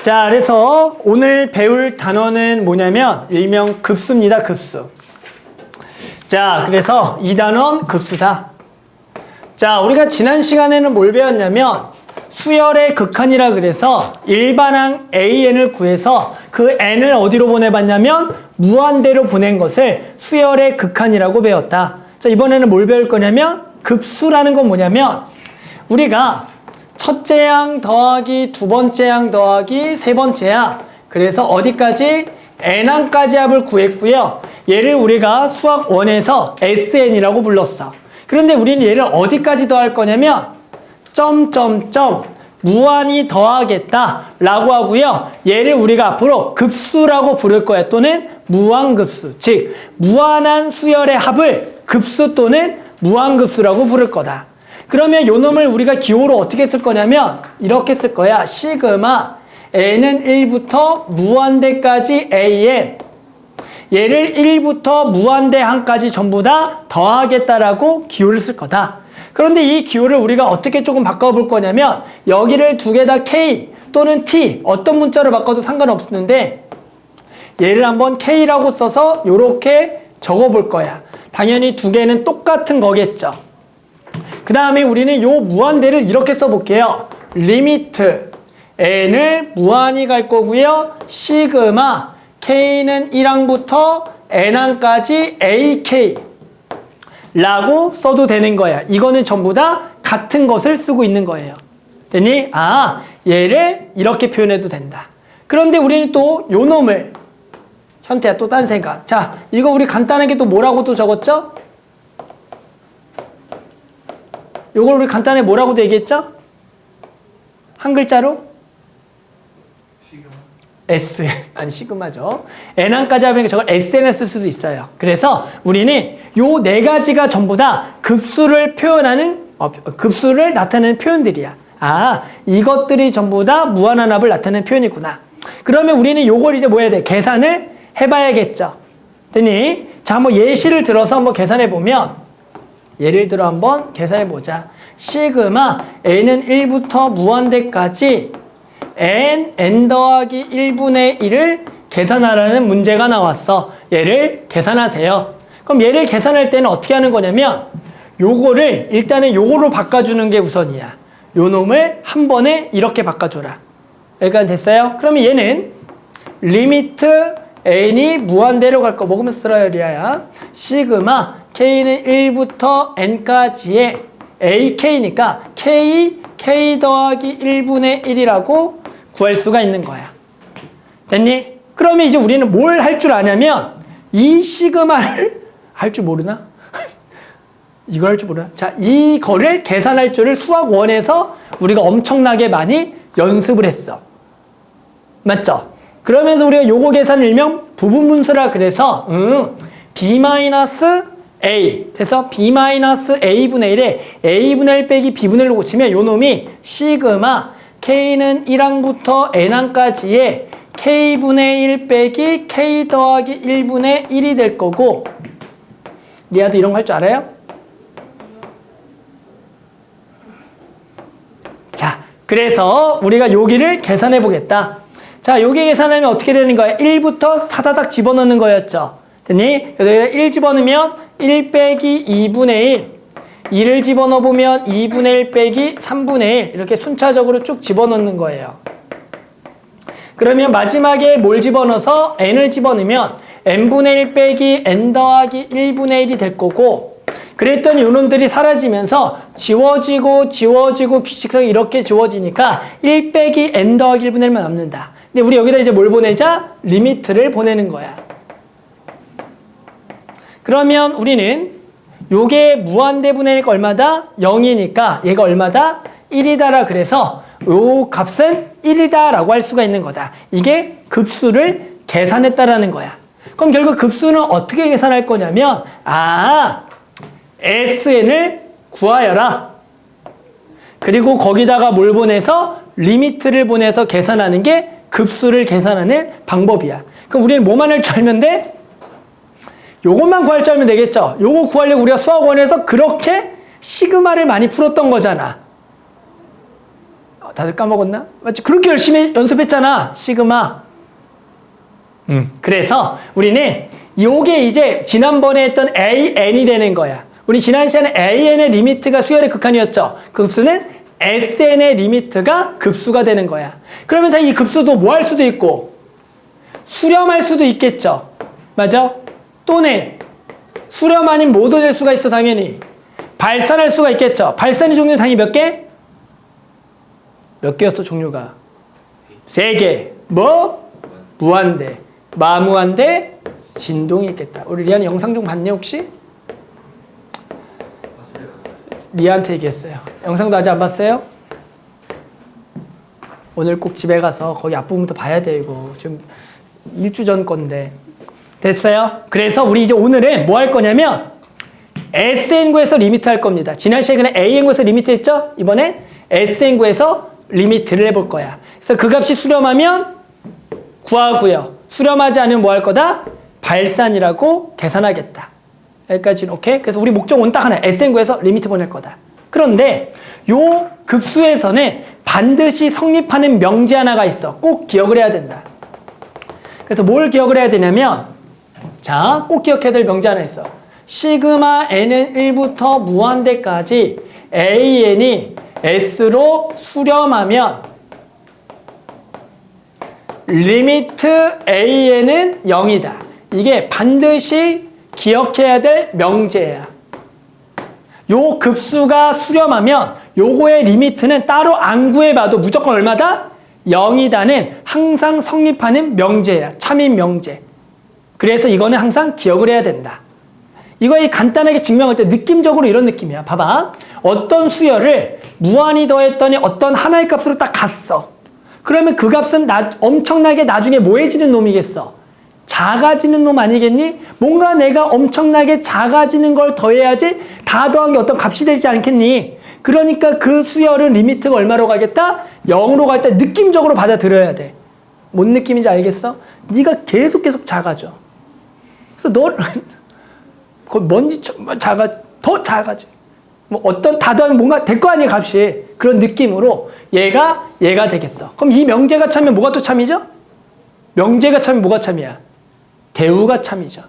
자, 그래서 오늘 배울 단어는 뭐냐면 일명 급수입니다. 급수. 자, 그래서 이 단어는 급수다. 자, 우리가 지난 시간에는 뭘 배웠냐면 수열의 극한이라 그래서 일반항 AN을 구해서 그 N을 어디로 보내봤냐면 무한대로 보낸 것을 수열의 극한이라고 배웠다. 자, 이번에는 뭘 배울 거냐면 급수라는 건 뭐냐면 우리가 첫째 항 더하기 두 번째 항 더하기 세 번째 항, 그래서 어디까지? N항까지 합을 구했고요. 얘를 우리가 수학 1에서 SN이라고 불렀어. 그런데 우리는 얘를 어디까지 더할 거냐면 점점점 무한히 더하겠다 라고 하고요. 얘를 우리가 앞으로 급수라고 부를 거야. 또는 무한급수, 즉 무한한 수열의 합을 급수 또는 무한급수라고 부를 거다. 그러면 요 놈을 우리가 기호로 어떻게 쓸 거냐면 이렇게 쓸 거야. 시그마 n은 1부터 무한대까지 an, 얘를 1부터 무한대 항까지 전부 다 더하겠다라고 기호를 쓸 거다. 그런데 이 기호를 우리가 어떻게 조금 바꿔볼 거냐면 여기를 두 개 다 k 또는 t, 어떤 문자로 바꿔도 상관없는데 얘를 한번 k라고 써서 이렇게 적어볼 거야. 당연히 두 개는 똑같은 거겠죠. 그 다음에 우리는 요 무한대를 이렇게 써볼게요. 리미트 n을 무한히 갈 거고요. 시그마 k는 1항부터 n항까지 ak 라고 써도 되는 거야. 이거는 전부 다 같은 것을 쓰고 있는 거예요. 됐니? 아, 얘를 이렇게 표현해도 된다. 그런데 우리는 또 요 놈을, 현태야 또 딴 생각. 자, 이거 우리 간단하게 또 뭐라고 또 적었죠? 요걸 우리 간단하게 뭐라고도 얘기했죠? 한 글자로? 시그마. S. 아니, 시그마죠. N항까지 하면 저걸 SN을 쓸 수도 있어요. 그래서 우리는 요 네 가지가 전부 다 급수를 표현하는, 급수를 나타내는 표현들이야. 아, 이것들이 전부 다 무한한 합을 나타내는 표현이구나. 그러면 우리는 요걸 이제 뭐 해야 돼? 계산을 해봐야겠죠. 됐니? 자, 한번 예시를 들어서 한번 계산해보면, 예를 들어 한번 계산해보자. 시그마 n은 1부터 무한대까지 n 더하기 1분의 1을 계산하라는 문제가 나왔어. 얘를 계산하세요. 그럼 얘를 계산할 때는 어떻게 하는 거냐면 요거를 일단은 요거로 바꿔주는 게 우선이야. 요 놈을 한 번에 이렇게 바꿔줘라. 여기까지 됐어요? 그러면 얘는 리미트 n이 무한대로 갈 거 먹으면서 들어요, 리아야. 시그마 k는 1부터 n까지의 ak니까 k 더하기 1분의 1이라고 구할 수가 있는 거야. 됐니? 그러면 이제 우리는 뭘 할 줄 아냐면 이 시그마를 할 줄 모르나? 이거 할 줄 모르나? 자, 이거를 계산할 줄을 수학 1에서 우리가 엄청나게 많이 연습을 했어. 맞죠? 그러면서 우리가 요거 계산을 일명 부분분수라 그래서 b-a 돼서 b-a분의 1에 a분의 1 빼기 b분의 1로 고치면 요 놈이 시그마 k는 1항부터 n항까지의 k분의 1 빼기 k 더하기 1분의 1이 될 거고, 리아도 이런 거 할 줄 알아요? 자, 그래서 우리가 여기를 계산해 보겠다. 자, 여기 계산하면 어떻게 되는 거야? 1부터 사다닥 집어넣는 거였죠. 됐니? 여기다 1 집어넣으면 1 빼기 2분의 1, 2를 집어넣으면 2분의 1 빼기 3분의 1, 이렇게 순차적으로 쭉 집어넣는 거예요. 그러면 마지막에 뭘 집어넣어서 n을 집어넣으면 n분의 1 빼기 n 더하기 1분의 1이 될 거고, 그랬더니 요놈들이 사라지면서 지워지고 규칙성이 이렇게 지워지니까 1 빼기 n 더하기 1분의 1만 남는다. 근데 우리 여기다 이제 뭘 보내자? 리미트를 보내는 거야. 그러면 우리는 요게 무한대분의 1가 얼마다? 0이니까 얘가 얼마다? 1이다라 그래서 요 값은 1이다 라고 할 수가 있는 거다. 이게 급수를 계산했다라는 거야. 그럼 결국 급수는 어떻게 계산할 거냐면, SN을 구하여라. 그리고 거기다가 뭘 보내서? 리미트를 보내서 계산하는 게 급수를 계산하는 방법이야. 그럼 우리는 뭐만 할 줄 알면 돼? 요것만 구할 줄 알면 되겠죠? 요거 구하려고 우리가 수학원에서 그렇게 시그마를 많이 풀었던 거잖아. 다들 까먹었나? 맞지? 그렇게 열심히 연습했잖아. 시그마. 그래서 우리는 요게 이제 지난번에 했던 AN이 되는 거야. 우리 지난 시간에 AN의 리미트가 수열의 극한이었죠. 그 급수는 SN의 리미트가 급수가 되는 거야. 그러면 다 이 급수도 뭐 할 수도 있고 수렴할 수도 있겠죠. 맞아? 또는 수렴 아닌 모두 될 수가 있어. 당연히 발산할 수가 있겠죠. 발산의 종류는 당연히 몇 개? 몇 개였어 종류가? 3개. 뭐? 무한대, 마무한대, 진동이 있겠다. 우리 리안이 영상 좀 봤니 혹시? 리아한테 얘기했어요. 영상도 아직 안 봤어요? 오늘 꼭 집에 가서 거기 앞부분부터 봐야 돼. 이거 지금 1주 전 건데. 됐어요? 그래서 우리 이제 오늘은 뭐 할 거냐면 SN 구에서 리미트 할 겁니다. 지난 시간에 AN 구에서 리미트 했죠? 이번엔 SN 구에서 리미트를 해볼 거야. 그래서 그 값이 수렴하면 구하고요. 수렴하지 않으면 뭐 할 거다? 발산이라고 계산하겠다. 여기까지는 오케이? 그래서 우리 목적은 딱 하나. SN 구에서 리미트 보낼 거다. 그런데 요 급수에서는 반드시 성립하는 명제 하나가 있어. 꼭 기억을 해야 된다. 그래서 뭘 기억을 해야 되냐면 자, 꼭 기억해야 될 명제 하나 있어. 시그마 n은 1부터 무한대까지 an이 s로 수렴하면 리미트 an은 0이다. 이게 반드시 기억해야 될 명제야. 요 급수가 수렴하면 요거의 리미트는 따로 안 구해봐도 무조건 얼마다? 0이다는 항상 성립하는 명제야. 참인 명제. 그래서 이거는 항상 기억을 해야 된다. 이거 간단하게 증명할 때 느낌적으로 이런 느낌이야. 봐봐. 어떤 수열을 무한히 더했더니 어떤 하나의 값으로 딱 갔어. 그러면 그 값은 엄청나게 나중에 뭐해지는 놈이겠어? 작아지는 놈 아니겠니? 뭔가 내가 엄청나게 작아지는 걸 더해야지 다 더한 게 어떤 값이 되지 않겠니? 그러니까 그 수열은 리미트가 얼마로 가겠다? 0으로 가겠다. 느낌적으로 받아들여야 돼. 뭔 느낌인지 알겠어? 네가 계속 작아져. 그래서 너 먼지 더 작아져. 뭐 어떤 다 더하면 뭔가 될 거 아니에요, 값이. 그런 느낌으로 얘가 되겠어. 그럼 이 명제가 참이면 뭐가 또 참이죠? 명제가 참이면 뭐가 참이야? 대우가 참이죠.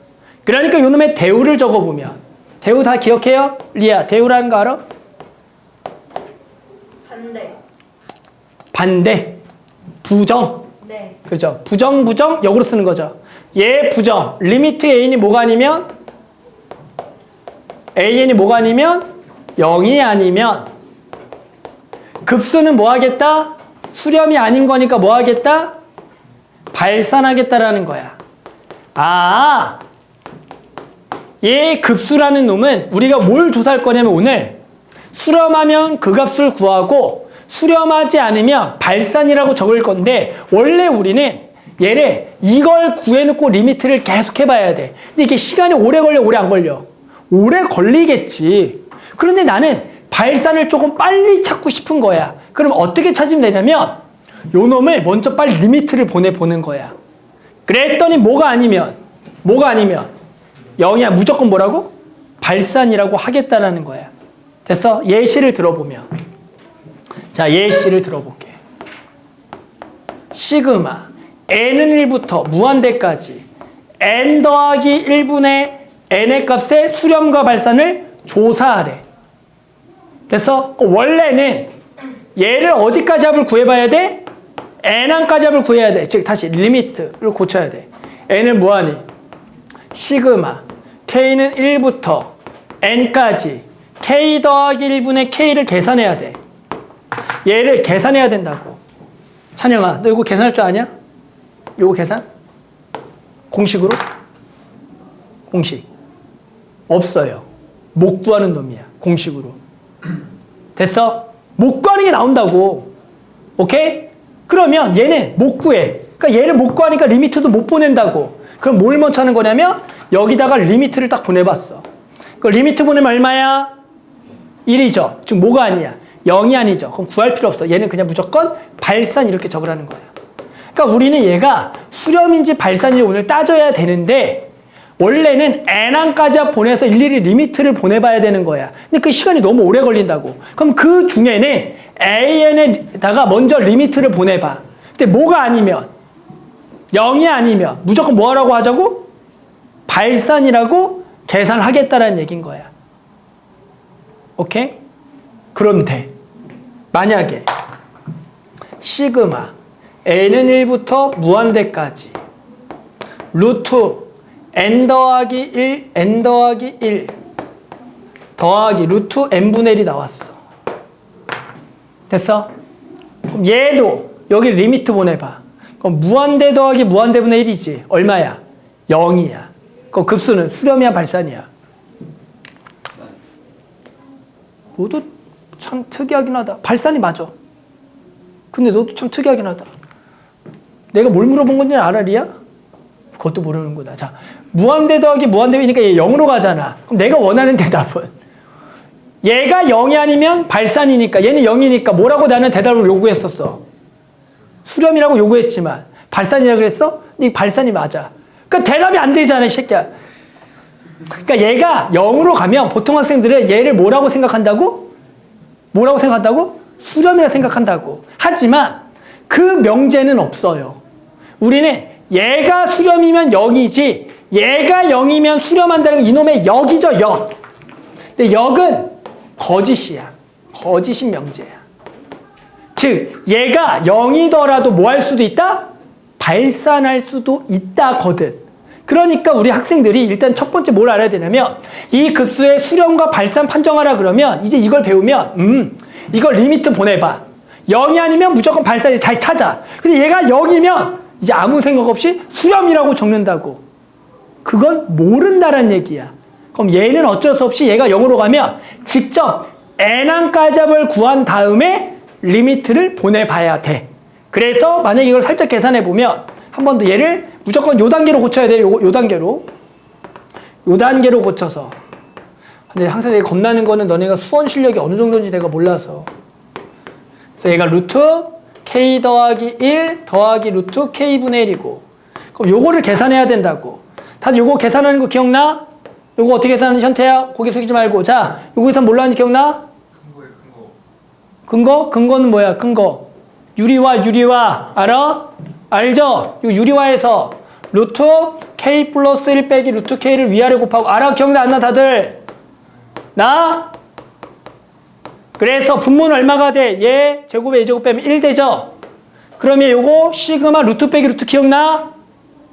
그러니까 요놈의 대우를 적어보면 대우 다 기억해요? 리아, 대우라는 거 알아? 반대. 부정. 네. 그죠? 부정, 역으로 쓰는 거죠. 얘 부정. 리미트 A이 뭐가 아니면? AN이 뭐가 아니면? 0이 아니면 급수는 뭐 하겠다? 수렴이 아닌 거니까 뭐 하겠다? 발산하겠다라는 거야. 아, 얘 급수라는 놈은 우리가 뭘 조사할 거냐면 오늘 수렴하면 그 값을 구하고 수렴하지 않으면 발산이라고 적을 건데 원래 우리는 얘를 이걸 구해놓고 리미트를 계속 해봐야 돼. 근데 이게 시간이 오래 걸려, 오래 안 걸려? 오래 걸리겠지. 그런데 나는 발산을 조금 빨리 찾고 싶은 거야. 그럼 어떻게 찾으면 되냐면 요 놈을 먼저 빨리 리미트를 보내보는 거야. 그랬더니 뭐가 아니면 0이야. 무조건 뭐라고? 발산이라고 하겠다라는 거야. 됐어? 예시를 들어보면 자, 예시를 들어볼게. 시그마 n은 1부터 무한대까지 n 더하기 1분의 n의 값의 수렴과 발산을 조사하래. 됐어? 원래는 얘를 어디까지 합을 구해봐야 돼? n항까지 합을 구해야 돼. 즉 다시 리미트를 고쳐야 돼. n을 뭐하니? 시그마 k는 1부터 n까지 k 더하기 1분의 k를 계산해야 돼. 얘를 계산해야 된다고. 찬영아, 너 이거 계산할 줄 아냐? 요거 계산? 공식으로? 공식 없어요. 못 구하는 놈이야. 공식으로. 됐어? 못 구하는 게 나온다고. 오케이? 그러면 얘는 못 구해. 그러니까 얘를 못 구하니까 리미트도 못 보낸다고. 그럼 뭘 먼저 하는 거냐면 여기다가 리미트를 딱 보내봤어. 그 리미트 보내면 얼마야? 1이죠. 지금 뭐가 아니야? 0이 아니죠. 그럼 구할 필요 없어. 얘는 그냥 무조건 발산 이렇게 적으라는 거야. 그러니까 우리는 얘가 수렴인지 발산인지 오늘 따져야 되는데 원래는 n항까지 보내서 일일이 리미트를 보내봐야 되는 거야. 근데 그 시간이 너무 오래 걸린다고. 그럼 그 중에는 an에다가 먼저 리미트를 보내봐. 근데 뭐가 아니면 0이 아니면 무조건 뭐 하라고 하자고? 발산이라고 계산을 하겠다라는 얘기인 거야. 오케이? 그런데 만약에 시그마 n은 1부터 무한대까지 루트 n 더하기 1 n 더하기 1 더하기 루트 n분의 1이 나왔어. 됐어? 그럼 얘도 여기 리미트 보내봐. 그럼 무한대 더하기 무한대분의 1이지. 얼마야? 0이야. 그 급수는 수렴이야 발산이야? 너도 참 특이하긴 하다. 발산이 맞아. 근데 너도 참 특이하긴 하다. 내가 뭘 물어본 건지 알아, 리야? 그것도 모르는구나. 자, 무한대 더하기 무한대니까 얘 0으로 가잖아. 그럼 내가 원하는 대답은 얘가 0이 아니면 발산이니까 얘는 0이니까 뭐라고 나는 대답을 요구했었어? 수렴이라고 요구했지만 발산이라고 그랬어? 근데 발산이 맞아. 그러니까 대답이 안 되잖아, 이 새끼야. 그러니까 얘가 0으로 가면 보통 학생들은 얘를 뭐라고 생각한다고? 뭐라고 생각한다고? 수렴이라 생각한다고. 하지만 그 명제는 없어요. 우리는 얘가 수렴이면 0이지 얘가 0이면 수렴한다는 건 이놈의 역이죠, 역. 근데 역은 거짓이야. 거짓인 명제야. 즉 얘가 0이더라도 뭐 할 수도 있다? 발산할 수도 있다거든. 그러니까 우리 학생들이 일단 첫 번째 뭘 알아야 되냐면 이 급수의 수렴과 발산 판정하라 그러면 이제 이걸 배우면 이걸 리미트 보내봐. 0이 아니면 무조건 발산이 잘 찾아. 근데 얘가 0이면 이제 아무 생각 없이 수렴이라고 적는다고. 그건 모른다란 얘기야. 그럼 얘는 어쩔 수 없이 얘가 0으로 가면 직접 n항까지를 구한 다음에 리미트를 보내봐야 돼. 그래서 만약에 이걸 살짝 계산해보면 한 번 더 얘를 무조건 요 단계로 고쳐야 돼. 요 단계로. 요 단계로 고쳐서. 근데 항상 내가 겁나는 거는 너네가 수원 실력이 어느 정도인지 내가 몰라서. 그래서 얘가 루트 k 더하기 1 더하기 루트 k분의 1이고 그럼 요거를 계산해야 된다고. 다들 요거 계산하는 거 기억나? 요거 어떻게 계산하는지 현태야? 고개 숙이지 말고. 자, 요거 계산 뭘로 하는지 기억나? 근거예요, 근거. 근거? 근거는 뭐야? 근거. 유리화 알아? 알죠? 요 유리화에서 루트 k 플러스 1 빼기 루트 k를 위아래 곱하고 알아? 기억나 안 나 다들? 나? 그래서 분모는 얼마가 돼? 얘 제곱에 얘 제곱 빼면 1 되죠? 그러면 요거 시그마 루트 빼기 루트 기억나?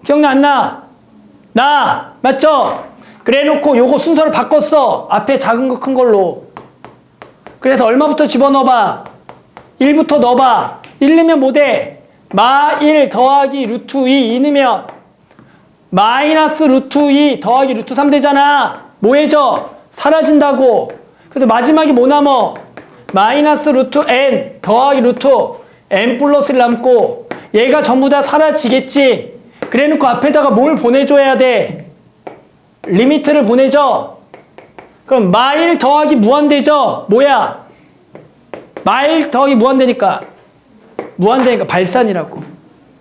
기억나 안 나? 나! 맞죠? 그래 놓고 요거 순서를 바꿨어. 앞에 작은 거 큰 걸로. 그래서 얼마부터 집어넣어봐? 1부터 넣어봐. 1 넣으면 뭐 돼? 마 1 더하기 루트 2 넣으면 마이너스 루트 2 더하기 루트 3 되잖아. 뭐 해져? 사라진다고. 그래서 마지막에 뭐 남어? 마이너스 루트 n 더하기 루트 n 플러스를 남고 얘가 전부 다 사라지겠지. 그래 놓고 앞에다가 뭘 보내줘야 돼? 리미트를 보내줘. 그럼 마1 더하기 무한대죠? 뭐야? 마1 더하기 무한대니까 발산이라고.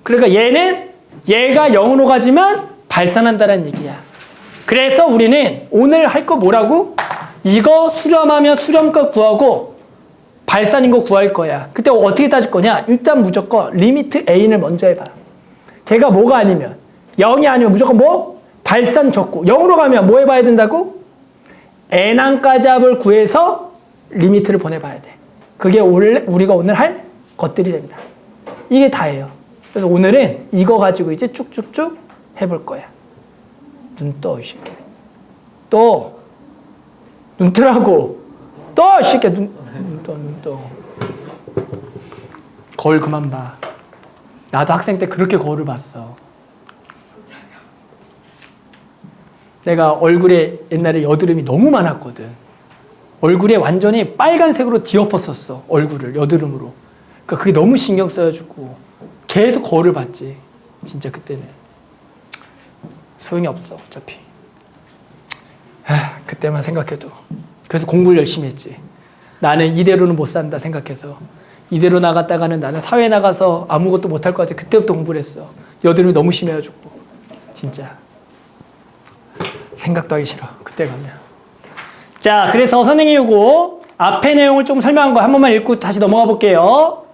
그러니까 얘는 얘가 0으로 가지만 발산한다는 얘기야. 그래서 우리는 오늘 할 거 뭐라고? 이거 수렴하면 수렴값 구하고 발산인 거 구할 거야. 그때 어떻게 따질 거냐? 일단 무조건 리미트 A를 먼저 해봐. 걔가 뭐가 아니면 0이 아니면 무조건 뭐? 발산 적고 0으로 가면 뭐 해봐야 된다고? n항까지 합을 구해서 리미트를 보내봐야 돼. 그게 우리가 오늘 할 것들이 된다. 이게 다예요. 그래서 오늘은 이거 가지고 이제 쭉쭉쭉 해볼 거야. 눈 떠, 이 새끼. 또 눈 뜨라고. 떠, 이 새끼. 눈 떠. 거울 그만 봐. 나도 학생 때 그렇게 거울을 봤어. 내가 얼굴에 옛날에 여드름이 너무 많았거든. 얼굴에 완전히 빨간색으로 뒤엎었었어. 얼굴을 여드름으로. 그러니까 그게 너무 신경 써가지고 계속 거울을 봤지. 진짜 그때는. 소용이 없어 어차피. 그때만 생각해도. 그래서 공부를 열심히 했지. 나는 이대로는 못 산다 생각해서. 이대로 나갔다가는 나는 사회에 나가서 아무것도 못할 것 같아. 그때부터 공부를 했어. 여드름이 너무 심해가지고. 진짜. 생각도 하기 싫어. 그때 가면. 자, 그래서 선생님이 요거 앞에 내용을 좀 설명한 거 한 번만 읽고 다시 넘어가 볼게요.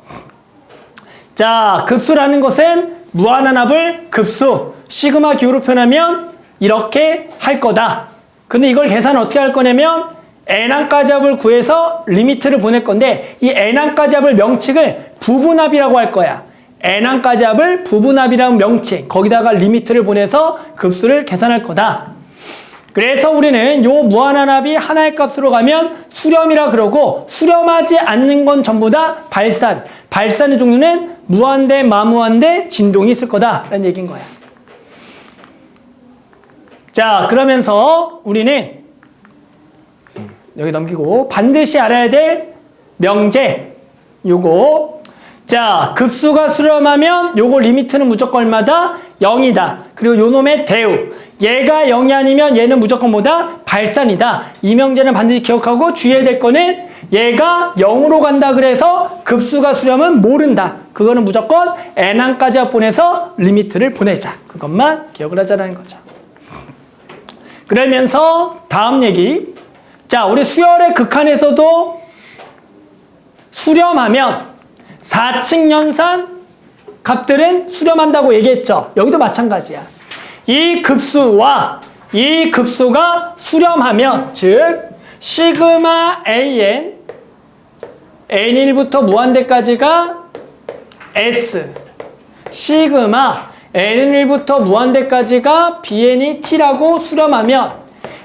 자, 급수라는 것은 무한한 합을 급수, 시그마 기호로 표현하면 이렇게 할 거다. 근데 이걸 계산을 어떻게 할 거냐면 n항까지 합을 구해서 리미트를 보낼 건데 이 n항까지 합을 명칭을 부분합이라고 할 거야. n항까지 합을 부분합이라는 명칭, 거기다가 리미트를 보내서 급수를 계산할 거다. 그래서 우리는 요 무한한 합이 하나의 값으로 가면 수렴이라 그러고 수렴하지 않는 건 전부 다 발산. 발산의 종류는 무한대, 마무한대, 진동이 있을 거다라는 얘기인 거야. 자, 그러면서 우리는 여기 넘기고 반드시 알아야 될 명제 요거. 자, 급수가 수렴하면 요거 리미트는 무조건 얼마다? 0이다. 그리고 요 놈의 대우. 얘가 0이 아니면 얘는 무조건 뭐다? 발산이다. 이 명제는 반드시 기억하고 주의해야 될 거는 얘가 0으로 간다 그래서 급수가 수렴은 모른다. 그거는 무조건 n항까지 보내서 리미트를 보내자. 그것만 기억을 하자는 거죠. 그러면서 다음 얘기. 자, 우리 수열의 극한에서도 수렴하면 4층 연산 값들은 수렴한다고 얘기했죠. 여기도 마찬가지야. 이 급수와 이 급수가 수렴하면 즉 시그마 an n1부터 무한대까지가 s 시그마 n1부터 무한대까지가 bn이 t라고 수렴하면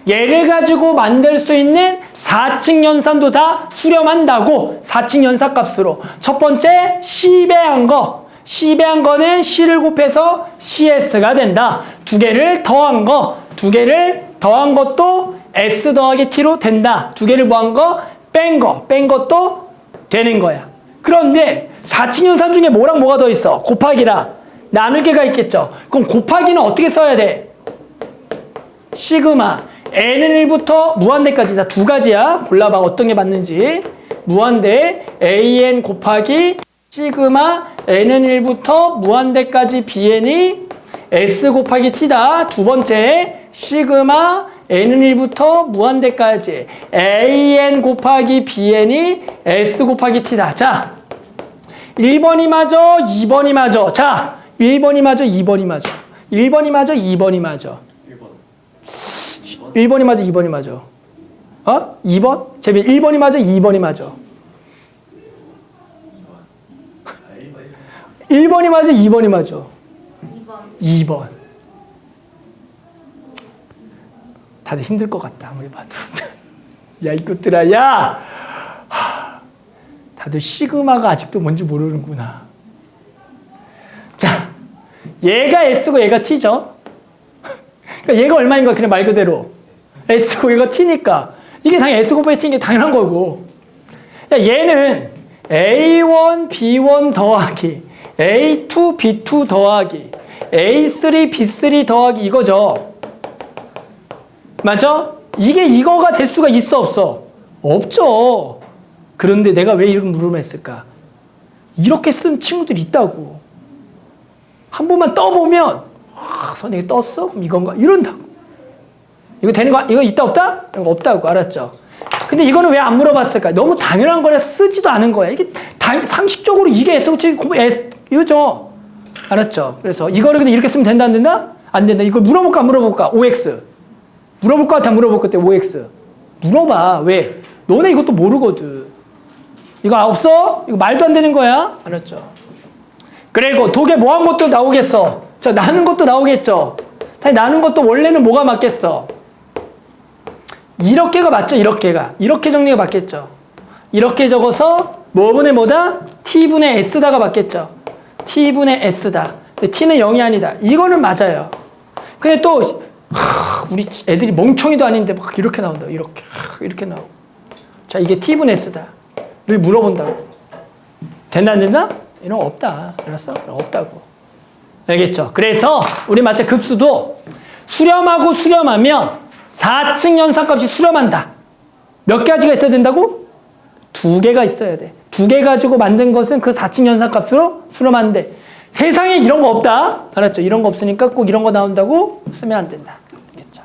얘를 가지고 만들 수 있는 4층 연산도 다 수렴한다고 4층 연산값으로 첫 번째 C배한 거 C배한 거는 C를 곱해서 CS가 된다. 두 개를 더한 거 두 개를 더한 것도 S 더하기 T로 된다. 두 개를 뭐한 거 뺀 것도 되는 거야. 그런데 4층 연산 중에 뭐랑 뭐가 더 있어? 곱하기랑 나누기가 있겠죠. 그럼 곱하기는 어떻게 써야 돼? 시그마 n은 1부터 무한대까지 다 두 가지야. 골라봐 어떤 게 맞는지. 무한대 an 곱하기 시그마 n은 1부터 무한대까지 bn이 s 곱하기 t다. 두 번째 시그마 n은 1부터 무한대까지 an 곱하기 bn이 s 곱하기 t다. 자, 1번이 맞아, 2번이 맞아. 자, 1번이 맞아, 2번이 맞아. 1번이 맞아, 2번이 맞아. 1번이 맞아, 2번이 맞아. 어? 2번? 재빈 1번이 맞아, 2번이 맞아. 1번이 맞아, 2번이 맞아. 2번. 다들 힘들 것 같다, 아무리 봐도. 야, 이것들아, 야! 다들 시그마가 아직도 뭔지 모르는구나. 자, 얘가 S고 얘가 T죠? 그러니까 얘가 얼마인 거야, 그냥 말 그대로. S고 얘가 T니까. 이게 당연히 S 곱하기 T인 게 당연한 거고. 야, 얘는 A1, B1 더하기 A2, B2 더하기 A3, B3 더하기 이거죠. 맞죠? 이게 이거가 될 수가 있어, 없어? 없죠. 그런데 내가 왜 이런 물음을 했을까? 이렇게 쓴 친구들이 있다고. 한 번만 떠보면 선생님이 떴어? 그럼 이건가? 이런다고. 이거 되는 거, 이거 있다 없다? 이런 거 없다고. 알았죠? 근데 이거는 왜 안 물어봤을까? 너무 당연한 거라서 쓰지도 않은 거야. 이게 상식적으로 이게 S부터 이거죠. 알았죠? 그래서 이거를 그냥 이렇게 쓰면 된다 안 된다? 안 된다. 이거 물어볼까 안 물어볼까? OX. 물어볼 것 같아 안 물어볼 것 같아? OX. 물어봐. 왜? 너네 이것도 모르거든. 이거 없어? 이거 말도 안 되는 거야. 알았죠? 그리고 독에 뭐 한 것도 나오겠어. 자, 나눈 것도 나오겠죠. 나눈 것도 원래는 뭐가 맞겠어? 이렇게가 맞죠? 이렇게 정리가 맞겠죠. 이렇게 적어서 뭐분의 뭐다? t분의 s다가 맞겠죠. t분의 s다. 근데 t는 0이 아니다. 이거는 맞아요. 근데 또 우리 애들이 멍청이도 아닌데 막 이렇게 나온다. 이렇게 나오고. 자, 이게 t분의 s다. 를 물어본다고. 된다 안 된다? 이런 거 없다. 알았어? 없다고. 알겠죠? 그래서 우리 마치 급수도 수렴하고 수렴하면 4층 연산값이 수렴한다. 몇 가지가 있어야 된다고? 2개가 있어야 돼. 2개 가지고 만든 것은 그 4층 연산값으로 수렴하는데 세상에 이런 거 없다. 알았죠? 이런 거 없으니까 꼭 이런 거 나온다고 쓰면 안 된다. 알겠죠?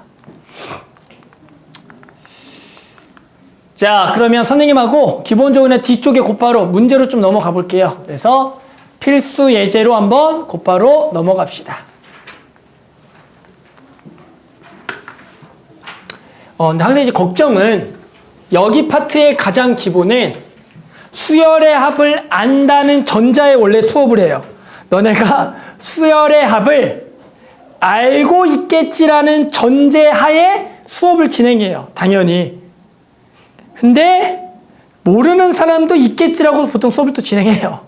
자, 그러면 선생님하고 기본적으로 뒤쪽에 곧바로 문제로 좀 넘어가 볼게요. 그래서 필수 예제로 한번 곧바로 넘어갑시다. 근데 항상 이제 걱정은 여기 파트의 가장 기본은 수열의 합을 안다는 전자에 원래 수업을 해요. 너네가 수열의 합을 알고 있겠지라는 전제하에 수업을 진행해요. 당연히. 근데 모르는 사람도 있겠지라고 보통 수업을 또 진행해요.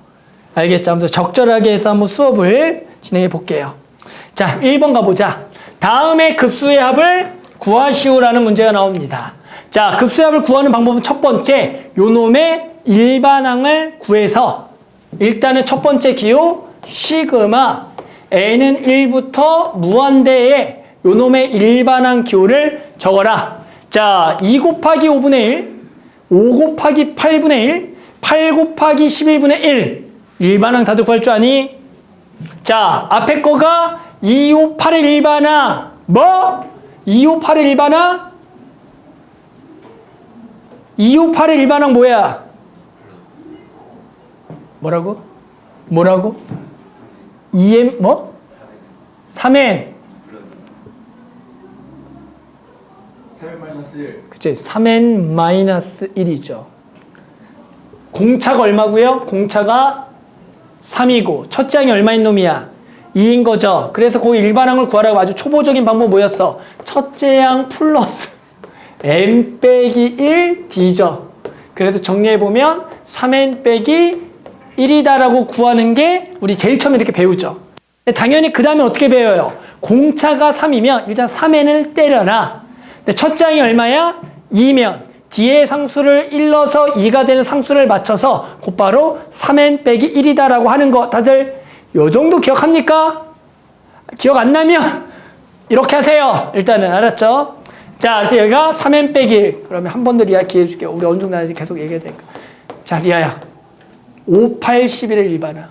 알겠죠? 아무튼 적절하게 해서 한번 수업을 진행해 볼게요. 자, 1번 가보자. 다음에 급수의 합을 구하시오라는 문제가 나옵니다. 자, 급수의 합을 구하는 방법은 첫 번째, 요놈의 일반항을 구해서 일단은 첫 번째 기호 시그마 n은 1부터 무한대에 요놈의 일반항 기호를 적어라. 자, 2 곱하기 5분의 1, 5 곱하기 8분의 1, 8 곱하기 11분의 1. 일반항 다들 구할 줄 아니? 자, 앞에 거가 2, 5, 8의 일반항. 뭐? 2, 5, 8의 일반항? 2, 5, 8의 일반항 뭐야? 뭐라고? 2m 뭐? 3n 3n-1. 그치? 3n-1이죠. 공차가 얼마고요? 공차가 3이고 첫째 항이 얼마인 놈이야? 2인 거죠. 그래서 그 일반항을 구하라고 아주 초보적인 방법 뭐였어? 첫째 항 플러스 n 빼기 1 d죠. 그래서 정리해보면 3n 빼기 1이다라고 구하는 게 우리 제일 처음에 이렇게 배우죠. 당연히 그 다음에 어떻게 배워요? 공차가 3이면 일단 3n을 때려놔. 근데 첫째 항이 얼마야? 2면 뒤에 상수를 일러서 2가 되는 상수를 맞춰서 곧바로 3n 빼기 1이다라고 하는 거 다들 요 정도 기억합니까? 기억 안 나면 이렇게 하세요. 일단은 알았죠? 자, 그래서 여기가 3n 빼기 1. 그러면 한 번 더 리아 기회 줄게요. 우리 어느 정도 나한테 계속 얘기해야 되니까. 자, 리아야. 5, 8, 11의 일반항.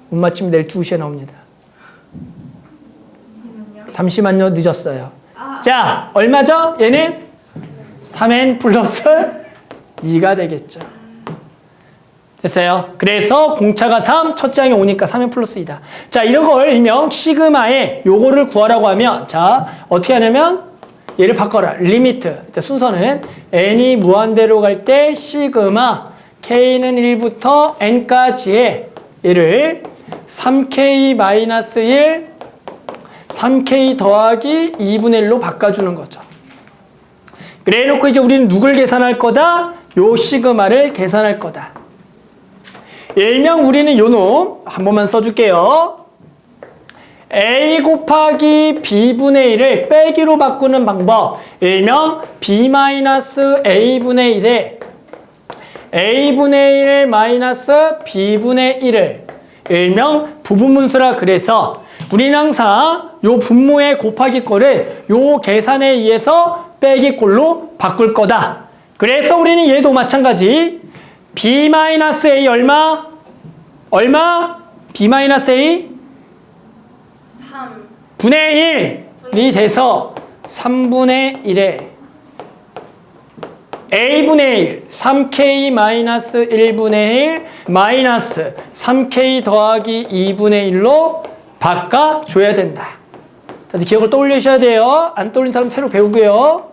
못 맞히면 내일 2시에 나옵니다. 잠시만요. 늦었어요. 자, 얼마죠? 얘는 3n 플러스 2가 되겠죠. 됐어요? 그래서 공차가 3, 첫째 항이 오니까 3n 플러스 2다. 자, 이런 걸 일명 시그마에 요거를 구하라고 하면 자, 어떻게 하냐면 얘를 바꿔라. 리미트. 순서는 n이 무한대로 갈 때 시그마 k는 1부터 n까지의 얘를 3k-1 3k 더하기 2분의 1로 바꿔주는 거죠. 그래 놓고 이제 우리는 누굴 계산할 거다? 요 시그마를 계산할 거다. 일명 우리는 요 놈 한 번만 써줄게요. a 곱하기 b분의 1을 빼기로 바꾸는 방법. 일명 b-a분의 1에 a분의 1 마이너스 b분의 1을 일명 부분문수라 그래서 우리는 항상 요 분모의 곱하기 거를 요 계산에 의해서 빼기 꼴로 바꿀 거다. 그래서 우리는 얘도 마찬가지 b-a 얼마? b-a 3 분의 1이 돼서 3분의 1에 a분의 1 3k-1분의 1 마이너스 3k 더하기 2분의 1로 바꿔줘야 된다. 다들 기억을 떠올리셔야 돼요. 안 떠올린 사람 새로 배우고요.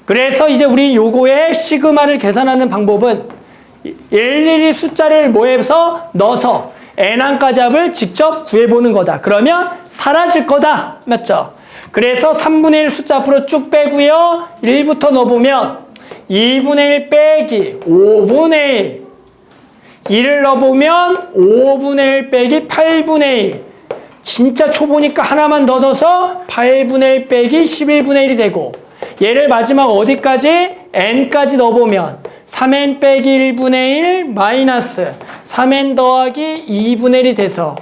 그래서 이제 우리 요거의 시그마를 계산하는 방법은 일일이 숫자를 모여서 넣어서 n항까지 합을 직접 구해보는 거다. 그러면 사라질 거다. 맞죠? 그래서 3분의 1 숫자 앞으로 쭉 빼고요. 1부터 넣어보면 2분의 1 빼기 5분의 1 1을 넣어보면 5분의 1 빼기 8분의 1 진짜 초보니까 하나만 더 넣어서 8분의 1 빼기 11분의 1이 되고 얘를 마지막 어디까지? n까지 넣어보면 3n 빼기 1분의 1 마이너스 3n 더하기 2분의 1이 돼서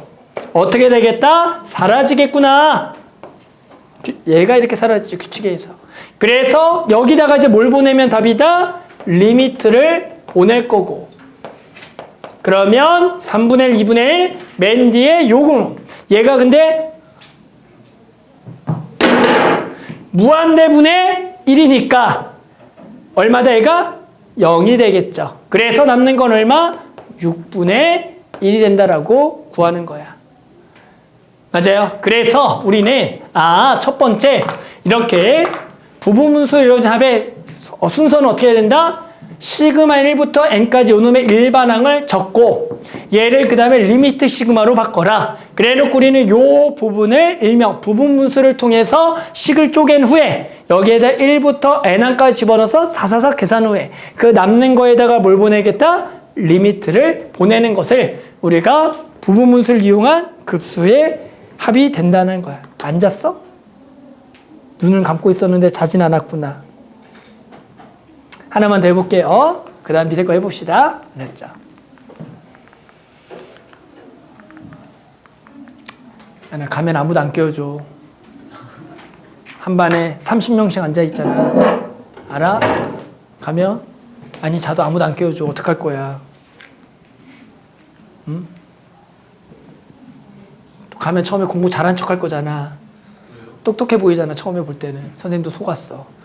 어떻게 되겠다? 사라지겠구나. 얘가 이렇게 사라지지 규칙에 의해서. 그래서 여기다가 이제 뭘 보내면 답이다? 리미트를 보낼 거고. 그러면 3분의 1, 2분의 1, 맨 뒤에 요금. 얘가 근데 무한대분의 1이니까 얼마다 얘가? 0이 되겠죠. 그래서 남는 건 얼마? 6분의 1이 된다라고 구하는 거야. 맞아요. 그래서 우리는 첫 번째 이렇게 부분분수 이루어진 합의 순서는 어떻게 해야 된다? 시그마 1부터 n까지 요놈의 일반항을 적고 얘를 그 다음에 리미트 시그마로 바꿔라. 그래놓고 우리는 요 부분을 일명 부분분수를 통해서 식을 쪼갠 후에 여기에다 1부터 n항까지 집어넣어서 사사삭 계산 후에 그 남는 거에다가 뭘 보내겠다? 리미트를 보내는 것을 우리가 부분분수를 이용한 급수의 합이 된다는 거야. 안 잤어? 눈을 감고 있었는데 자진 않았구나. 하나만 더 해볼게요. 그 다음 밑에 거 해봅시다. 그랬죠. 나 가면 아무도 안 깨워줘. 한 반에 30명씩 앉아있잖아. 알아? 가면? 아니, 자도 아무도 안 깨워줘. 어떡할 거야? 응? 가면 처음에 공부 잘한 척 할 거잖아. 똑똑해 보이잖아. 처음에 볼 때는. 선생님도 속았어.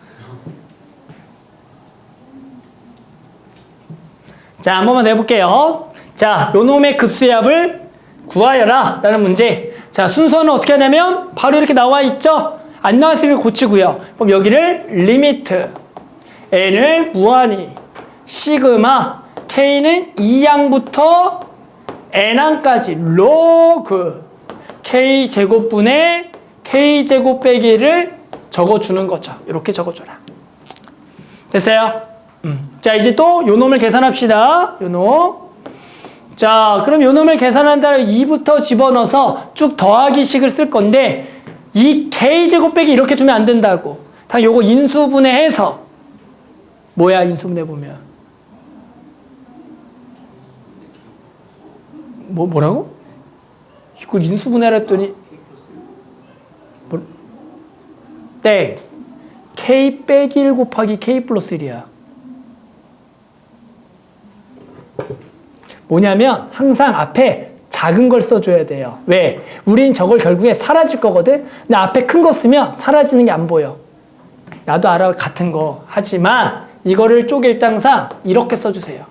자, 한 번만 내볼게요. 자, 요놈의 급수의 합을 구하여라 라는 문제. 자, 순서는 어떻게 하냐면 바로 이렇게 나와 있죠. 안 나왔으면 고치고요. 그럼 여기를 리미트 n을 무한히 시그마 k는 2항부터 n항까지 로그 k제곱분의 k제곱 빼기를 적어주는 거죠. 이렇게 적어줘라. 됐어요? 자, 이제 또 요놈을 계산합시다. 요놈. 자, 그럼 요놈을 계산한다면 2부터 집어넣어서 쭉 더하기 식을 쓸 건데 이 k제곱 빼기 이렇게 주면 안 된다고. 다 요거 인수분해해서 뭐야 인수분해 보면 뭐라고? 이거 인수분해를 했더니 네. k 빼기 1 곱하기 k 플러스 1이야. 뭐냐면 항상 앞에 작은 걸 써줘야 돼요. 왜? 우린 저걸 결국에 사라질 거거든. 근데 앞에 큰 거 쓰면 사라지는 게 안 보여. 나도 알아 같은 거. 하지만 이거를 쪼갤 땅상 이렇게 써주세요.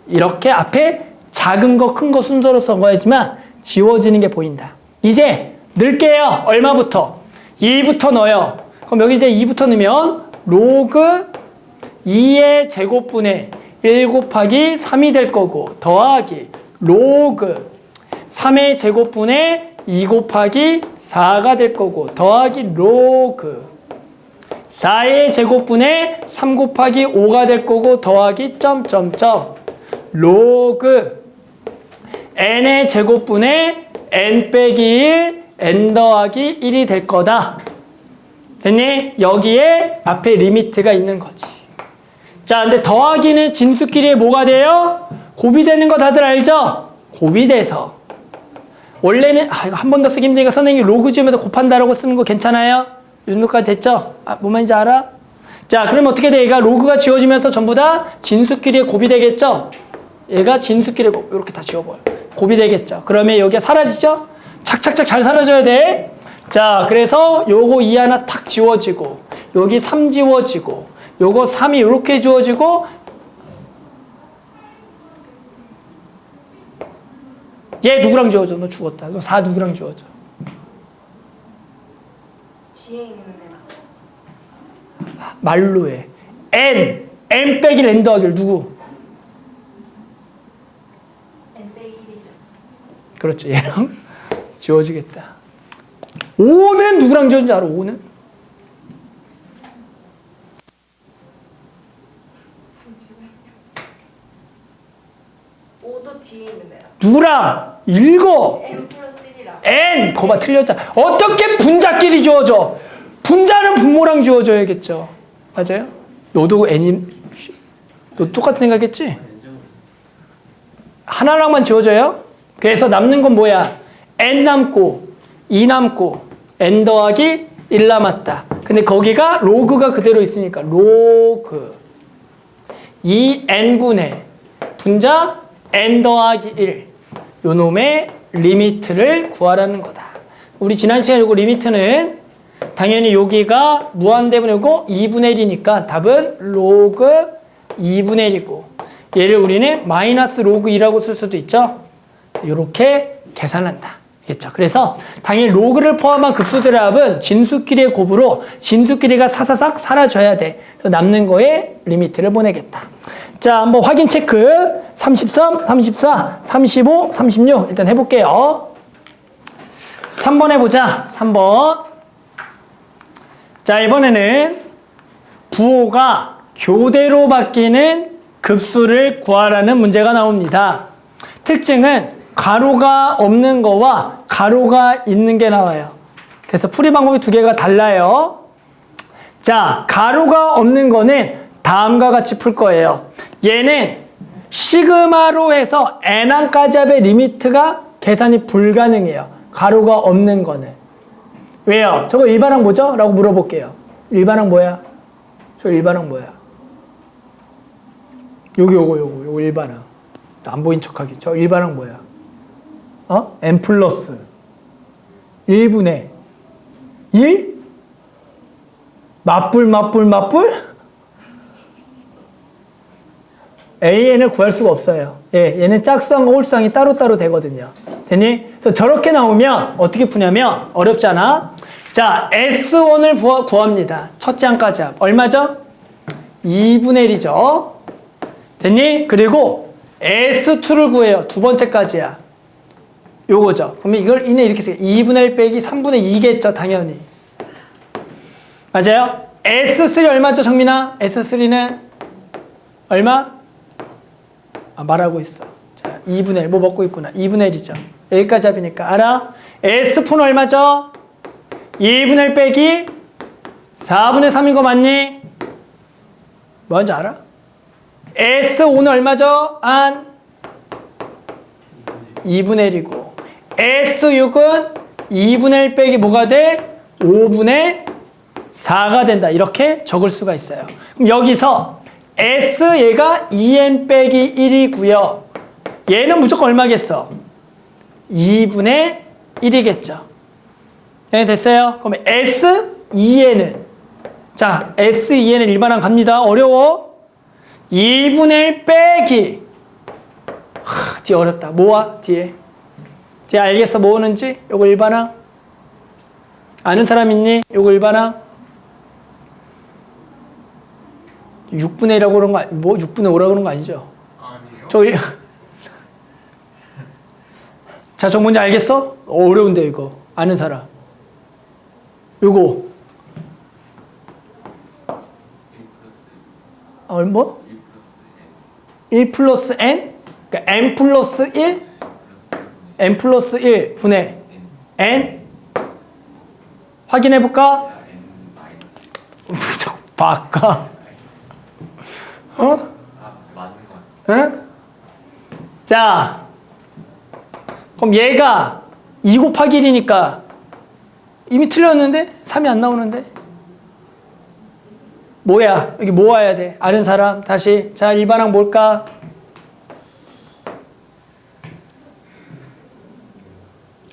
이렇게 앞에 작은 거 큰 거 순서로 써야지만 지워지는 게 보인다. 이제 넣을게요. 얼마부터? 2부터 넣어요. 그럼 여기 이제 2부터 넣으면 로그 2의 제곱분의 1 곱하기 3이 될 거고 더하기 로그 3의 제곱분의 2 곱하기 4가 될 거고 더하기 로그 4의 제곱분의 3 곱하기 5가 될 거고 더하기 점점점 로그 n의 제곱분의 n 빼기 1 n 더하기 1이 될 거다. 됐니? 여기에 앞에 리미트가 있는 거지. 자, 근데 더하기는 진수끼리 뭐가 돼요? 곱이되는 거 다들 알죠? 곱이돼서. 원래는, 이거 한 번 더 쓰기 힘드니까 선생님이 로그 지으면서 곱한다라고 쓰는 거 괜찮아요? 이 정도까지 됐죠? 뭔 말인지 알아? 자, 그럼 어떻게 돼? 얘가 로그가 지워지면서 전부 다 진수끼리의 곱이 되겠죠? 얘가 진수끼리의 곱, 이렇게 다 지워버려. 곱이 되겠죠? 그러면 여기가 사라지죠? 착착착 잘 사라져야 돼. 자, 그래서 요거 2 하나 탁 지워지고, 여기 3 지워지고, 요거 3이 이렇게 지워지고 얘 누구랑 지워져? 너 죽었다. 너 4 누구랑 지워져? 뒤에 있는 애랑. 말로 해. n 빼기 n 더하기를 누구? n 빼기 1이죠. 그렇죠. 얘랑 지워지겠다. 5는 누구랑 지워진지 알아? 5는? 오도 뒤에 있는 애랑. 누구랑? 읽어. n 플러스 1이랑. n! 거봐 틀렸잖아. 어떻게 분자끼리 지워져? 분자는 분모랑 지워져야겠죠. 맞아요? 너도 n이 너 똑같은 생각했지? 하나랑만 지워져요? 그래서 남는 건 뭐야? n 남고 2 남고 n 더하기 1 남았다. 근데 거기가 로그가 그대로 있으니까 로그 2n분의 분자 n 더하기 1 요놈의 리미트를 구하라는 거다. 우리 지난 시간에 이거 리미트는 당연히 여기가 무한대분의 5고 2분의 1이니까 답은 로그 2분의 1이고 얘를 우리는 마이너스 로그 2라고 쓸 수도 있죠. 이렇게 계산한다. 알겠죠? 그래서 당연히 로그를 포함한 급수들의 합은 진수끼리의 곱으로 진수끼리가 사사삭 사라져야 돼. 그래서 남는 거에 리미트를 보내겠다. 자, 한번 확인 체크. 33, 34, 35, 36 일단 해볼게요. 3번 해보자. 3번. 자, 이번에는 부호가 교대로 바뀌는 급수를 구하라는 문제가 나옵니다. 특징은 가로가 없는 거와 가로가 있는 게 나와요. 그래서 풀이 방법이 두 개가 달라요. 자, 가로가 없는 거는 다음과 같이 풀 거예요. 얘는 시그마로 해서 n항까지 합의 리미트가 계산이 불가능해요. 가로가 없는 거는. 왜요? 저거 일반항 뭐죠? 라고 물어볼게요. 일반항 뭐야? 저 일반항 뭐야? 요거 일반항. 안 보인 척하기. 저 일반항 뭐야? n 플러스 1분의 1? 맞불? AN을 구할 수가 없어요. 예, 얘는 짝수항과 홀수항이 따로따로 되거든요. 됐니? 그래서 저렇게 나오면 어떻게 푸냐면 어렵잖아. 자, S1을 구합니다. 첫째 항까지 합. 얼마죠? 2분의 1이죠. 됐니? 그리고 S2를 구해요. 두 번째까지야. 요거죠. 그러면 이걸 이렇게 써요. 2분의 1 빼기 3분의 2겠죠. 당연히. 맞아요? S3 얼마죠, 정민아? S3는 얼마? 말하고 있어. 자, 2분의 1. 뭐 먹고 있구나. 2분의 1이죠. 여기까지 합이니까. 알아? S4는 얼마죠? 2분의 1 빼기 4분의 3인 거 맞니? 뭔지 알아? S5는 얼마죠? 한 2분의 1이고 S6은 2분의 1 빼기 뭐가 돼? 5분의 4가 된다. 이렇게 적을 수가 있어요. 그럼 여기서 S 얘가 2n 빼기 1이고요. 얘는 무조건 얼마겠어? 2분의 1이겠죠. 네, 됐어요? 그럼 S2n은 자, S2n은 일반항 갑니다. 어려워. 2분의 1 빼기 뒤에 어렵다. 뭐야? 뒤에 알겠어? 뭐 오는지? 요거 일반항? 아는 사람 있니? 요거 일반항? 6분의 1이라고 그런 거 뭐 6분의 5라고 그런 거 아니죠? 아니요. 자, 저 뭔지 알겠어? 어려운데 이거. 아는 사람. 요거. 뭐? 1 플러스 n? 그러니까 n 플러스 1? n 플러스 1 분의 n? 확인해볼까? 자꾸 바꿔. 맞는 거 응? 자, 그럼 얘가 2 곱하기 1이니까 이미 틀렸는데? 3이 안 나오는데? 뭐야? 여기 뭐 와야 돼? 아는 사람? 다시. 자, 일반항 뭘까?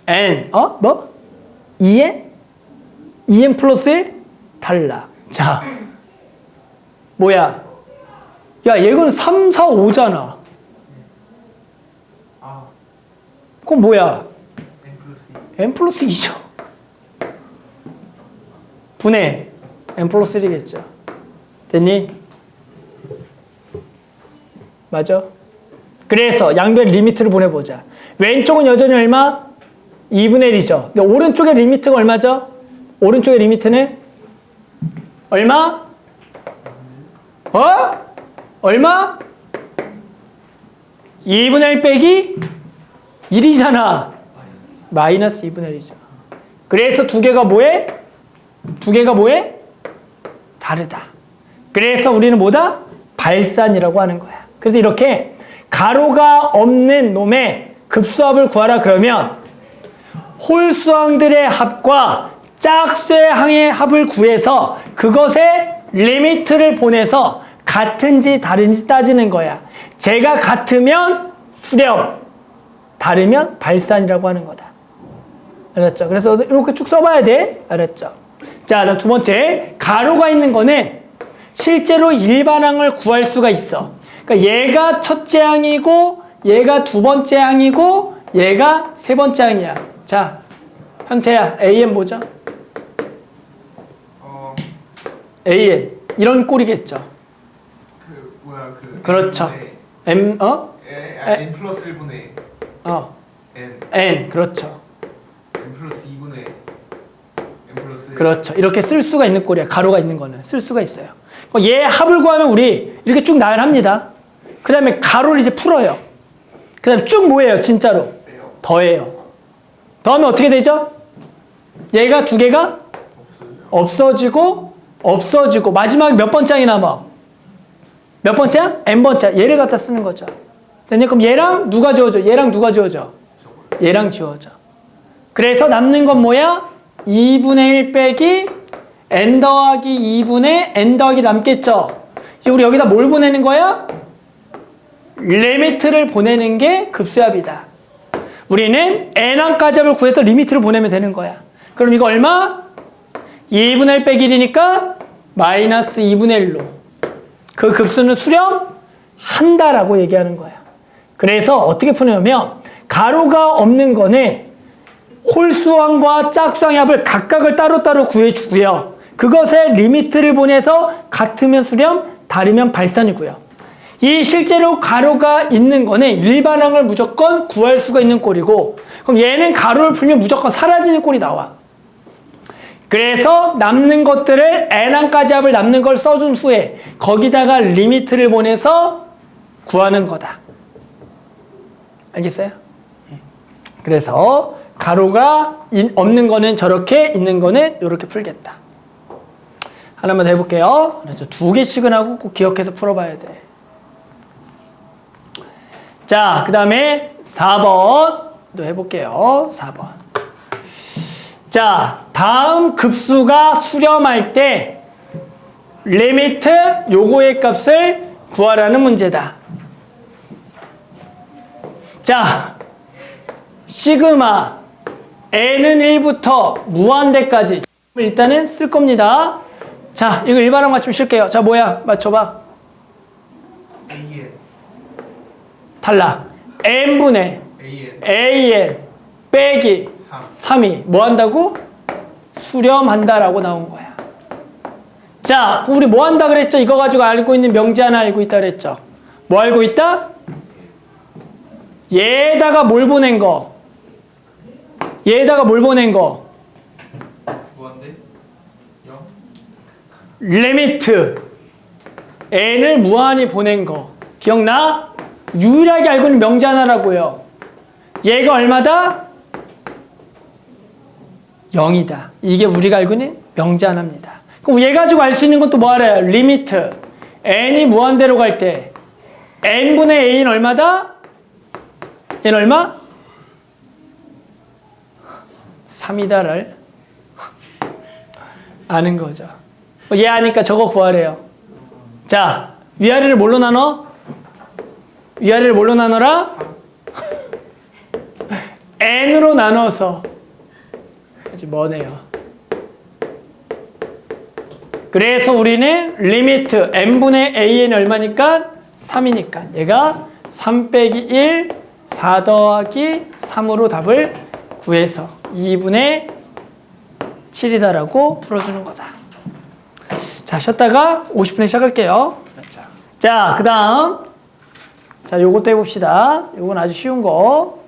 n. 뭐? 2n? 2n 플러스 1? 달라. 자, 뭐야? 야, 얘는 3, 4, 5잖아. 그럼 뭐야? n 플러스 2죠. 분의 n 플러스 1이겠죠. 됐니? 맞아? 그래서 양변 리미트를 보내보자. 왼쪽은 여전히 얼마? 2분의 1이죠. 근데 오른쪽의 리미트가 얼마죠? 오른쪽의 리미트는 얼마? 얼마? 2분의 1 빼기 1이잖아. 마이너스 2분의 1이죠. 그래서 두 개가 뭐해? 다르다. 그래서 우리는 뭐다? 발산이라고 하는 거야. 그래서 이렇게 가로가 없는 놈의 급수합을 구하라 그러면 홀수항들의 합과 짝수의 항의 합을 구해서 그것의 리미트를 보내서 같은지 다른지 따지는 거야. 제가 같으면 수렴, 다르면 발산이라고 하는 거다. 알았죠? 그래서 이렇게 쭉 써봐야 돼. 알았죠? 자, 두 번째. 가로가 있는 거는 실제로 일반항을 구할 수가 있어. 그러니까 얘가 첫째 항이고, 얘가 두 번째 항이고, 얘가 세 번째 항이야. 자, 현태야, AN 뭐죠? AN. 이런 꼴이겠죠. 그렇죠. M, N 플러스 1분의 N. N, 그렇죠. N 플러스 2분의 N 플러스 그렇죠. 이렇게 쓸 수가 있는 꼴이야. 가로가 있는 거는 쓸 수가 있어요. 얘 합을 구하면 우리 이렇게 쭉 나열합니다. 그 다음에 가로를 이제 풀어요. 그 다음에 쭉 뭐예요? 진짜로 더해요. 더하면 어떻게 되죠? 얘가 두 개가 없어지고 마지막에 몇 번째 항이 남아? 몇 번째야? N번째. 얘를 갖다 쓰는 거죠. 됐니? 그럼 얘랑 누가 지워져? 얘랑 누가 지워져? 얘랑 지워져. 그래서 남는 건 뭐야? 2분의 1 빼기 N 더하기 2분의 N 더하기 남겠죠? 이제 우리 여기다 뭘 보내는 거야? 리미트를 보내는 게 급수합이다. 우리는 N항까지 합을 구해서 리미트를 보내면 되는 거야. 그럼 이거 얼마? 2분의 1 빼기 1이니까 마이너스 2분의 1로. 그 급수는 수렴한다라고 얘기하는 거야. 그래서 어떻게 푸냐면 가로가 없는 거는 홀수항과 짝수항의 합을 각각을 따로따로 구해주고요. 그것에 리미트를 보내서 같으면 수렴, 다르면 발산이고요. 이 실제로 가로가 있는 거는 일반항을 무조건 구할 수가 있는 꼴이고, 그럼 얘는 가로를 풀면 무조건 사라지는 꼴이 나와. 그래서 남는 것들을 N항까지 합을 남는 걸 써준 후에 거기다가 리미트를 보내서 구하는 거다. 알겠어요? 그래서 가로가 없는 거는 저렇게, 있는 거는 이렇게 풀겠다. 하나만 더 해볼게요. 그렇죠. 두 개씩은 하고 꼭 기억해서 풀어봐야 돼. 자, 그 다음에 4번도 해볼게요. 4번. 자, 다음 급수가 수렴할 때 리미트 요거의 값을 구하라는 문제다. 자, 시그마 n은 1부터 무한대까지 일단은 쓸 겁니다. 자, 이거 일반항 맞춤 쉴게요. 자, 뭐야? 맞춰봐. AN 탈락. n분의 AN 빼기 3이 뭐 한다고? 수렴한다라고 나온 거야. 자, 우리 뭐 한다 그랬죠? 이거 가지고 알고 있는 명제 하나 알고 있다 그랬죠? 뭐 알고 있다? 얘에다가 뭘 보낸 거? 얘에다가 뭘 보낸 거? 무한대 0 리미트 n을 무한히 보낸 거 기억나? 유일하게 알고 있는 명제 하나라고요. 얘가 얼마다? 0이다. 이게 우리가 알고 있는 명제 하나입니다. 그럼 얘 가지고 알 수 있는 건 또 뭐 알아요? 리미트 n이 무한대로 갈 때 n분의 a는 얼마다? 얘는 얼마? 3이다를 아는 거죠. 얘 아니까 저거 구하래요. 자, 위아래를 뭘로 나눠? 위아래를 뭘로 나눠라? n으로 나눠서 아주 머네요. 그래서 우리는 리미트 n분의 an이 얼마니까? 3이니까 얘가 3 빼기 1 4 더하기 3으로 답을 구해서 2분의 7이다라고 풀어주는 거다. 자, 쉬었다가 50분에 시작할게요. 자, 그 다음. 자, 요것도 해봅시다. 요건 아주 쉬운 거.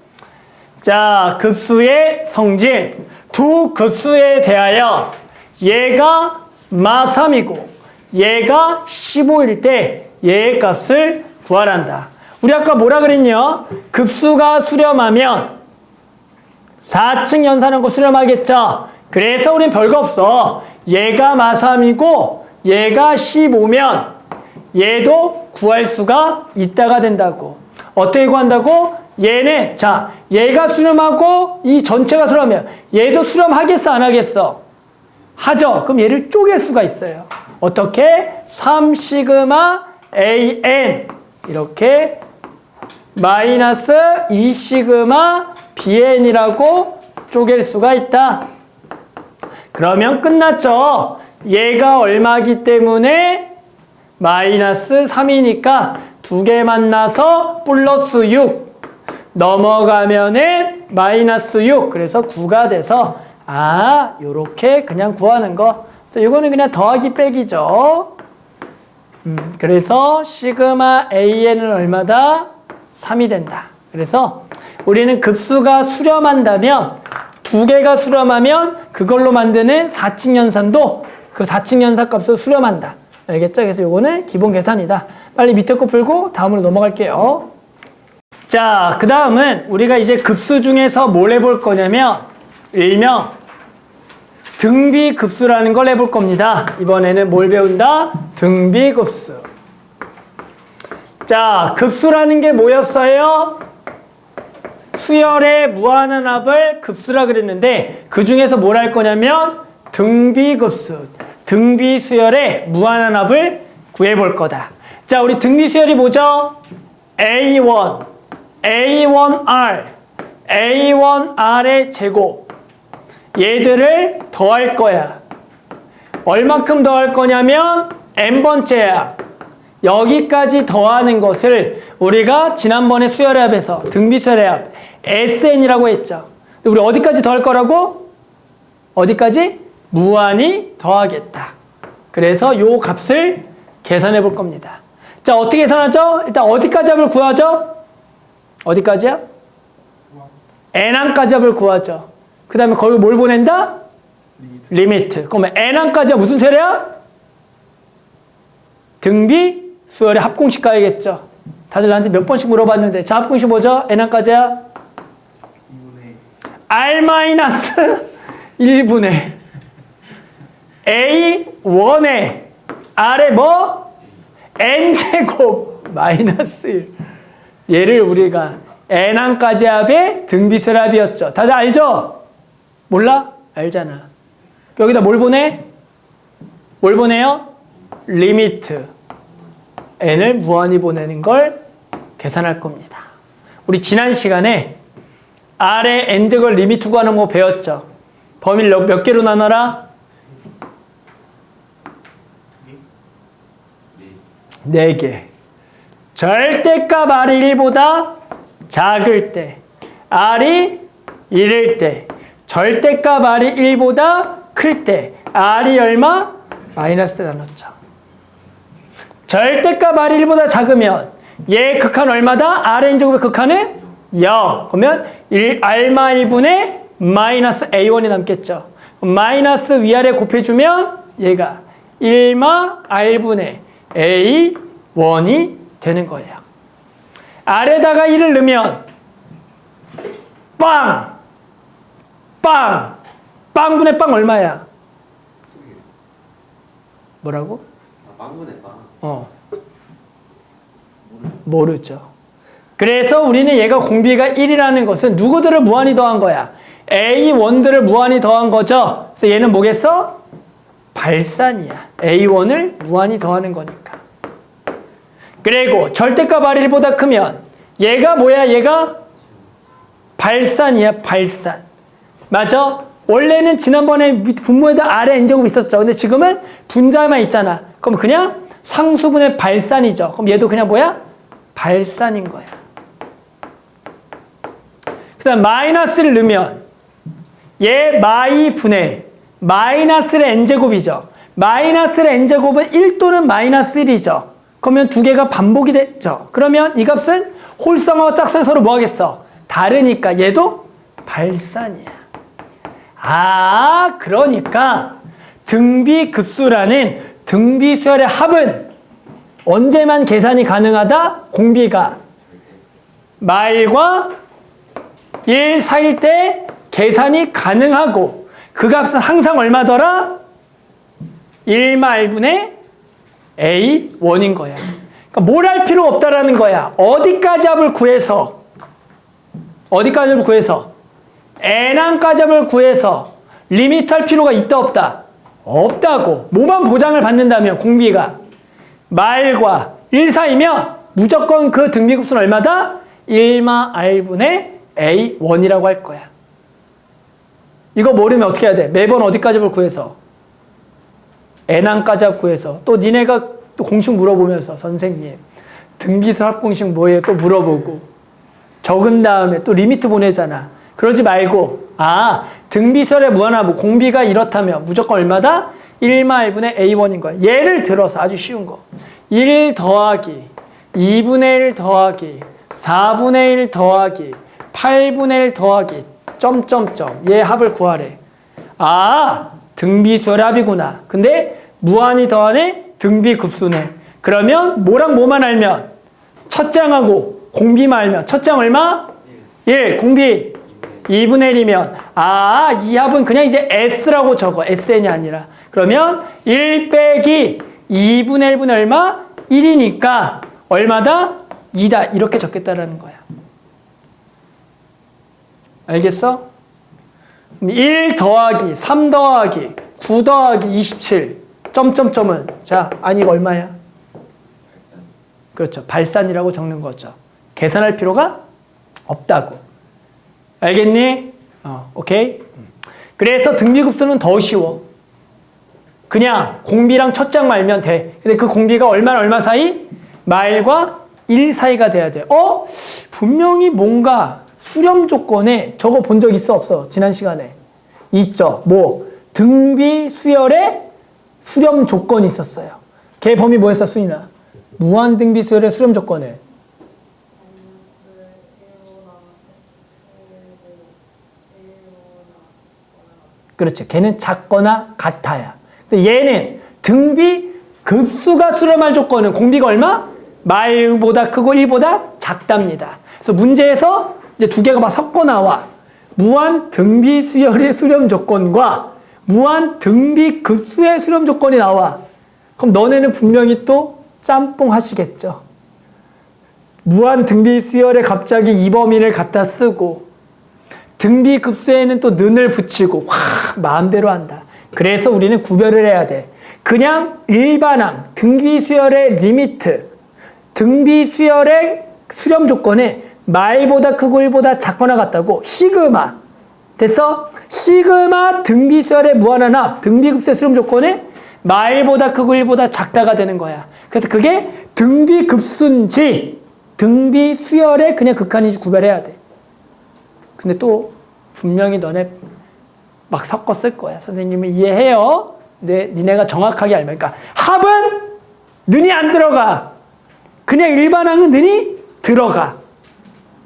자, 급수의 성질. 두 급수에 대하여 얘가 마3이고 얘가 15일 때 얘의 값을 구하란다. 우리 아까 뭐라 그랬냐? 급수가 수렴하면 4층 연산한 거 수렴하겠죠? 그래서 우린 별거 없어. 얘가 마3이고 얘가 15면 얘도 구할 수가 있다가 된다고. 어떻게 구한다고? 얘는 자, 얘가 수렴하고 이 전체가 수렴하면 얘도 수렴하겠어 안 하겠어? 하죠. 그럼 얘를 쪼갤 수가 있어요. 어떻게? 3시그마 AN 이렇게 마이너스 2시그마 BN이라고 쪼갤 수가 있다. 그러면 끝났죠. 얘가 얼마기 때문에 마이너스 3이니까 두 개 만나서 플러스 6 넘어가면은 마이너스 6 그래서 9가 돼서 요렇게 그냥 구하는 거. 그래서 이거는 그냥 더하기 빼기죠. 그래서 시그마 AN은 얼마다? 3이 된다. 그래서 우리는 급수가 수렴한다면 두 개가 수렴하면 그걸로 만드는 4층 연산도 그 4층 연산 값을 수렴한다. 알겠죠? 그래서 요거는 기본 계산이다. 빨리 밑에 거 풀고 다음으로 넘어갈게요. 자, 그 다음은 우리가 이제 급수 중에서 뭘 해볼 거냐면 일명 등비급수라는 걸 해볼 겁니다. 이번에는 뭘 배운다? 등비급수. 자, 급수라는 게 뭐였어요? 수열의 무한한 합을 급수라 그랬는데 그 중에서 뭘 할 거냐면 등비급수. 등비수열의 무한한 합을 구해볼 거다. 자, 우리 등비수열이 뭐죠? A1, A1R, A1R의 제곱. 얘들을 더할 거야. 얼만큼 더할 거냐면 n번째야. 여기까지 더하는 것을 우리가 지난번에 수열의 합에서 등비수열의 합 SN이라고 했죠. 우리 어디까지 더할 거라고? 어디까지? 무한히 더하겠다. 그래서 요 값을 계산해 볼 겁니다. 자, 어떻게 계산하죠? 일단 어디까지 합을 구하죠? 어디까지야? n항까지 합을 구하죠. 그 다음에 거기 뭘 보낸다? 리미트. 그러면 n항까지가 무슨 수열이야? 등비 수열의 합공식 가야겠죠. 다들 나한테 몇 번씩 물어봤는데 자, 합공식 뭐죠? n항까지야? 2분의 R-1분의 A1의 R의 뭐? N제곱 마이너스 1. 얘를 우리가 N항까지 합의 등비수열 합이었죠. 다들 알죠? 몰라? 알잖아. 여기다 뭘 보내? 뭘 보내요? 리미트. N을 무한히 보내는 걸 계산할 겁니다. 우리 지난 시간에 R의 N제곱을 리미트 구하는 거 배웠죠? 범위를 몇 개로 나눠라? 4개. 절대값 R이 1보다 작을 때, R이 1일 때, 절대값 R이 1보다 클 때, R이 얼마? 마이너스 때 나눴죠. 절대값 R이 1보다 작으면 얘 극한 얼마다? Rn제곱의 극한은 0. 그러면 R마 1분의 마이너스 A1이 남겠죠. 마이너스 위아래 곱해주면 얘가 1마 R분의 A1이 되는 거예요. 아래다가 1을 넣으면 빵! 빵! 빵분의 빵 얼마야? 뭐라고? 빵분의 빵. 모르죠. 그래서 우리는 얘가 공비가 1이라는 것은 누구들을 무한히 더한 거야? A1들을 무한히 더한 거죠. 그래서 얘는 뭐겠어? 발산이야. A1을 무한히 더하는 거니까. 그리고 절대값 R1보다 크면 얘가 뭐야? 얘가 발산이야. 발산. 맞아? 원래는 지난번에 분모에다 R의 N제곱이 있었죠. 근데 지금은 분자만 있잖아. 그럼 그냥 상수분의 발산이죠. 그럼 얘도 그냥 뭐야? 발산인 거야. 그 다음 마이너스를 넣으면 얘 마이 분의 마이너스의 n제곱이죠. 마이너스의 n제곱은 1 또는 마이너스 1이죠. 그러면 두 개가 반복이 됐죠. 그러면 이 값은 홀성하고 짝수는 서로 뭐 하겠어? 다르니까 얘도 발산이야. 그러니까 등비급수라는 등비수열의 합은 언제만 계산이 가능하다? 공비가 말과 1 사이일 때 계산이 가능하고 그 값은 항상 얼마더라? 1마 1분의 A1인 거야. 그러니까 뭘 할 필요 없다라는 거야. 어디까지 합을 구해서 N항까지 합을 구해서 리미트 할 필요가 있다 없다? 없다고. 뭐만 보장을 받는다면 공비가 말과 1 사이면 무조건 그 등비급수는 얼마다? 1마 R분의 A1이라고 할 거야. 이거 모르면 어떻게 해야 돼? 매번 어디까지 볼 구해서? n항까지 합 구해서. 또 니네가 또 공식 물어보면서 선생님 등비수 합공식 뭐예요? 또 물어보고 적은 다음에 또 리미트 보내잖아. 그러지 말고 등비설의 무한하고 공비가 이렇다면 무조건 얼마다? 1마 1분의 a1인 거야. 예를 들어서 아주 쉬운 거 1 더하기 2분의 1 더하기 4분의 1 더하기 8분의 1 더하기 점점점 얘 합을 구하래. 등비수열의 합이구나. 근데 무한히 더하네? 등비급수네. 그러면 뭐랑 뭐만 알면? 첫째 항하고 공비만 알면 첫째 항 얼마? 1. 공비 2분의 1이면 이 합은 그냥 이제 S라고 적어. SN이 아니라. 그러면 1 빼기 2분의 1분의 얼마? 1이니까 얼마다? 2다. 이렇게 적겠다라는 거야. 알겠어? 1 더하기 3 더하기 9 더하기 27 점점점은 자 이거 얼마야? 그렇죠. 발산이라고 적는 거죠. 계산할 필요가 없다고. 알겠니? 오케이. 그래서 등비급수는 더 쉬워. 그냥 공비랑 첫장 말면 돼. 근데 그 공비가 얼마나 얼마 사이? 마일과 1 사이가 돼야 돼. 분명히 뭔가 수렴 조건에 저거 본 적 있어 없어? 지난 시간에. 있죠. 등비 수열의 수렴 조건이 있었어요. 걔 범위 뭐였어, 수인아? 무한 등비 수열의 수렴 조건을. 그렇죠. 걔는 작거나 같아야. 근데 얘는 등비 급수가 수렴할 조건은 공비가 얼마? 말보다 크고 1보다 작답니다. 그래서 문제에서 이제 두 개가 막 섞어 나와. 무한 등비 수열의 수렴 조건과 무한 등비 급수의 수렴 조건이 나와. 그럼 너네는 분명히 또 짬뽕 하시겠죠. 무한 등비 수열에 갑자기 이 범위를 갖다 쓰고 등비 급수에는 또 는을 붙이고 마음대로 한다. 그래서 우리는 구별을 해야 돼. 그냥 일반항 등비 수열의 리미트 등비 수열의 수렴 조건에 말보다 크고 1보다 작거나 같다고 시그마. 됐어? 시그마 등비 수열의 무한한 합 등비 급수의 수렴 조건에 말보다 크고 1보다 작다가 되는 거야. 그래서 그게 등비 급수인지 등비 수열의 그냥 극한인지 구별해야 돼. 근데 또 분명히 너네 막 섞었을 거야. 선생님이 이해해요. 근데 니네가 정확하게 알면. 그러니까 합은 는이 안 들어가. 그냥 일반항은 는이 들어가.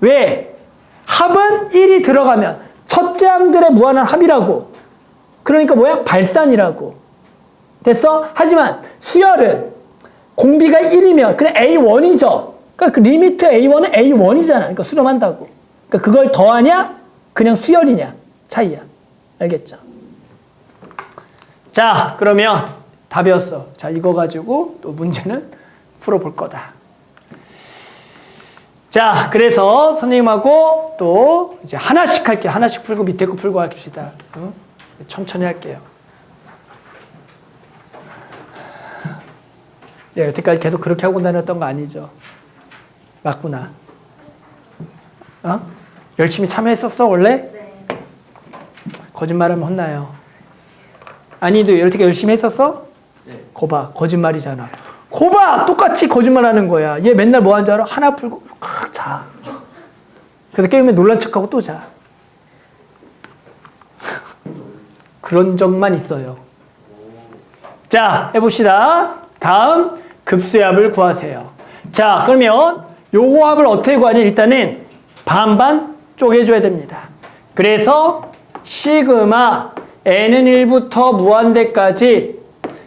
왜? 합은 1이 들어가면 첫째 항들의 무한한 합이라고. 그러니까 뭐야? 발산이라고. 됐어? 하지만 수열은 공비가 1이면 그냥 A1이죠. 그러니까 그 리미트 A1은 A1이잖아. 그러니까 수렴한다고. 그러니까 그걸 더하냐? 그냥 수열이냐? 차이야. 알겠죠? 자, 그러면 다 배웠어. 자, 이거 가지고 또 문제는 풀어볼 거다. 자, 그래서 선생님하고 또 이제 하나씩 할게요. 하나씩 풀고 밑에 거 풀고 합시다. 응? 천천히 할게요. 여태까지 계속 그렇게 하고 다녔던 거 아니죠? 맞구나. 열심히 참여했었어, 원래? 네. 거짓말하면 혼나요. 아니도 여태까지 열심히 했었어? 네. 거봐, 거짓말이잖아. 거봐! 똑같이 거짓말하는 거야. 얘 맨날 뭐 하는 줄 알아? 하나 풀고 칵 자. 그래서 깨우면 놀란 척하고 또 자. 그런 적만 있어요. 자, 해봅시다. 다음 급수의 합을 구하세요. 자, 그러면 요거 합을 어떻게 구하냐? 일단은 반반 쪼개줘야 됩니다. 그래서 시그마 n은 1부터 무한대까지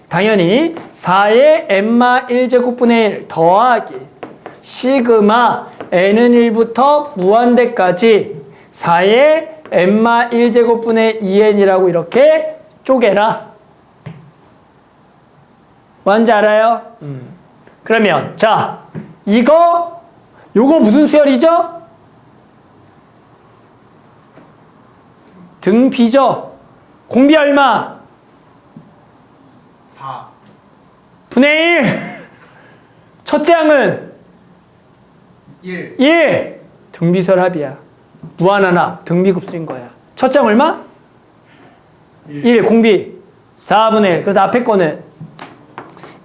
당연히 4의 n마 1제곱분의 1 더하기 시그마 n은 1부터 무한대까지 4의 n마 1제곱분의 2n이라고 이렇게 쪼개라. 뭔지 알아요? 그러면 자, 요거 무슨 수열이죠? 등비죠. 공비 얼마? 4 분의 1. 첫째 항은 1 1. 등비설 합이야. 무한한 합, 등비급수인 거야. 첫째 항 얼마? 1 공비 4분의 1. 그래서 앞에 거는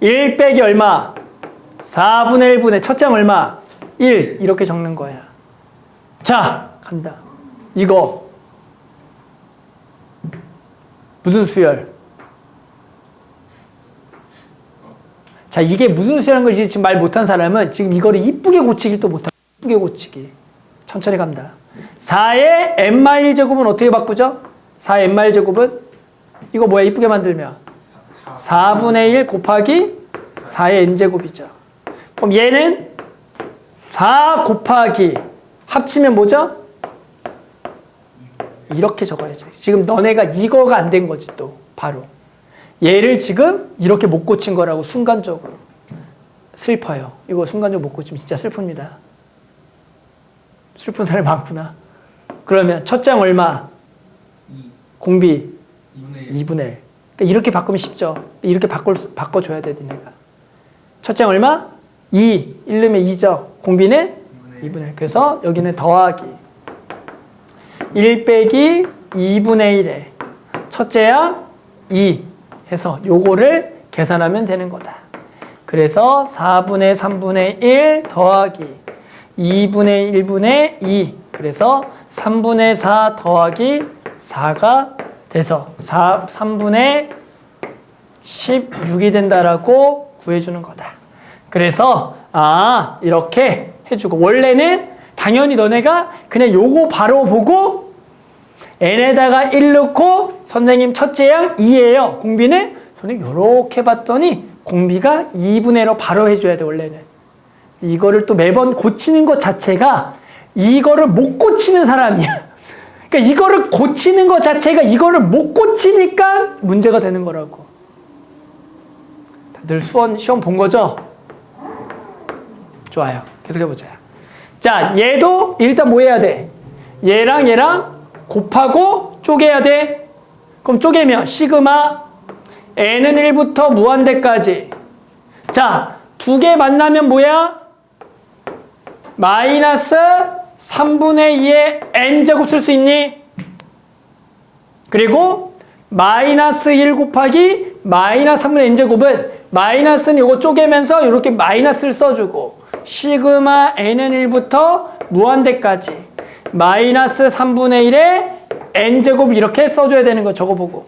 1 빼기 얼마? 4분의 1분의 첫째 항 얼마? 1 이렇게 적는 거야. 자 간다. 이거 무슨 수열? 자 이게 무슨 수열한 걸 지금 말 못한 사람은 지금 이거를 이쁘게 고치길 또 못하고 이쁘게 고치기. 천천히 갑니다. 4의 n-제곱은 어떻게 바꾸죠? 4의 n-제곱은 이거 뭐야 이쁘게 만들면 4분의 1 곱하기 4의 n제곱이죠. 그럼 얘는 4 곱하기 합치면 뭐죠? 이렇게 적어야죠. 지금 너네가 이거가 안 된 거지 또 바로. 얘를 지금 이렇게 못 고친 거라고 순간적으로. 슬퍼요. 이거 순간적으로 못 고치면 진짜 슬픕니다. 슬픈 사람이 많구나. 그러면 첫째 항 얼마? 2. 공비 2분의 1. 2분의 1. 그러니까 이렇게 바꾸면 쉽죠. 이렇게 바꿔줘야 돼, 니네가. 첫째 항 얼마? 2. 1 넣으면 2죠. 공비는 2분의 1. 그래서 여기는 더하기 1 빼기 2분의 1에 첫째 항 2 해서 요거를 계산하면 되는 거다. 그래서 4분의 3분의 1 더하기 2분의 1분의 2 그래서 3분의 4 더하기 4가 돼서 3분의 16이 된다라고 구해주는 거다. 그래서 이렇게 해주고 원래는 당연히 너네가 그냥 요거 바로 보고 n에다가 1 넣고 선생님 첫째 항 2예요. 공비는 선생님 요렇게 봤더니 공비가 2분의 1로 바로 해줘야 돼 원래는. 이거를 또 매번 고치는 것 자체가 이거를 못 고치는 사람이야. 그러니까 이거를 고치는 것 자체가 이거를 못 고치니까 문제가 되는 거라고. 다들 시험 본 거죠? 좋아요. 계속해보자. 자, 얘도 일단 뭐 해야 돼? 얘랑 곱하고 쪼개야 돼. 그럼 쪼개면 시그마 n은 1부터 무한대까지. 자, 두 개 만나면 뭐야? 마이너스 3분의 2의 n제곱 쓸 수 있니? 그리고 마이너스 1 곱하기 마이너스 3분의 n제곱은 마이너스는 이거 쪼개면서 이렇게 마이너스를 써주고 시그마 n은 1부터 무한대까지 마이너스 3분의 1의 n제곱 이렇게 써줘야 되는 거 저거 보고.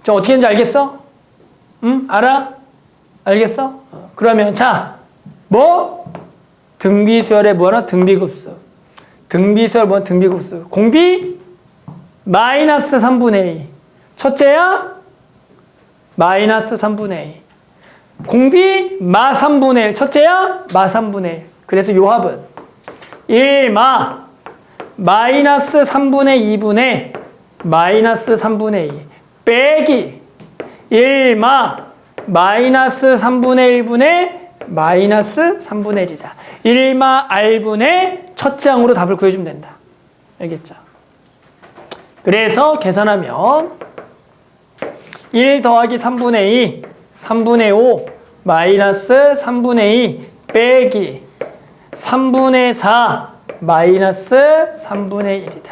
저 어떻게 했는지 알겠어? 응? 알아? 알겠어? 그러면 자, 뭐? 등비수열의 뭐하나? 등비급수. 등비수열 뭐하나? 등비급수. 공비? 마이너스 3분의 2. 첫째야? 마이너스 3분의 2. 공비? 마 3분의 1. 첫째야? 마 3분의 1. 그래서 요 합은 1마 마이너스 3분의 2분의 마이너스 3분의 2 빼기 1마 마이너스 3분의 1분의 마이너스 3분의 1이다. 1마 r분의 첫째 항으로 답을 구해주면 된다. 알겠죠? 그래서 계산하면 1 더하기 3분의 2 3분의 5 마이너스 3분의 2 빼기 3분의 4 마이너스 3분의 1이다.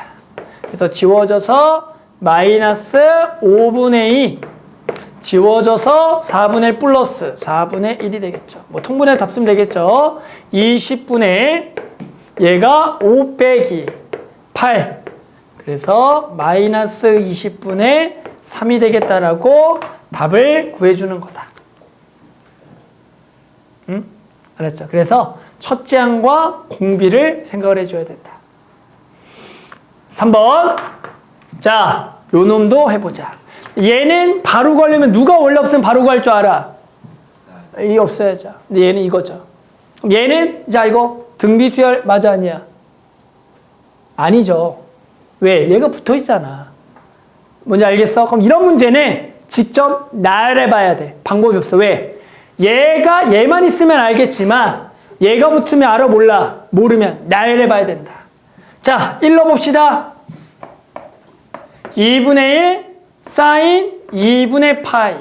그래서 지워져서 마이너스 5분의 2 지워져서 4분의 1 플러스 4분의 1이 되겠죠. 뭐 통분해 답 쓰면 되겠죠. 20분의 얘가 5 빼기 8 그래서 마이너스 20분의 3이 되겠다라고 답을 구해주는 거다. 응? 알았죠? 그래서 첫째 항과 공비를 생각을 해줘야 된다. 3번. 자, 요 놈도 해보자. 얘는 바로 구하려면 누가 원래 없으면 바로 구할 줄 알아? 이 없어야죠. 근데 얘는 이거죠. 그럼 얘는 자 이거 등비수열 맞아 아니야? 아니죠. 왜? 얘가 붙어 있잖아. 뭔지 알겠어? 그럼 이런 문제는 직접 나열해 봐야 돼. 방법이 없어. 왜? 얘만 있으면 알겠지만 얘가 붙으면 알아 몰라? 모르면 나열해 봐야 된다. 자, 1로 봅시다. 2분의 1 사인 2분의 파이.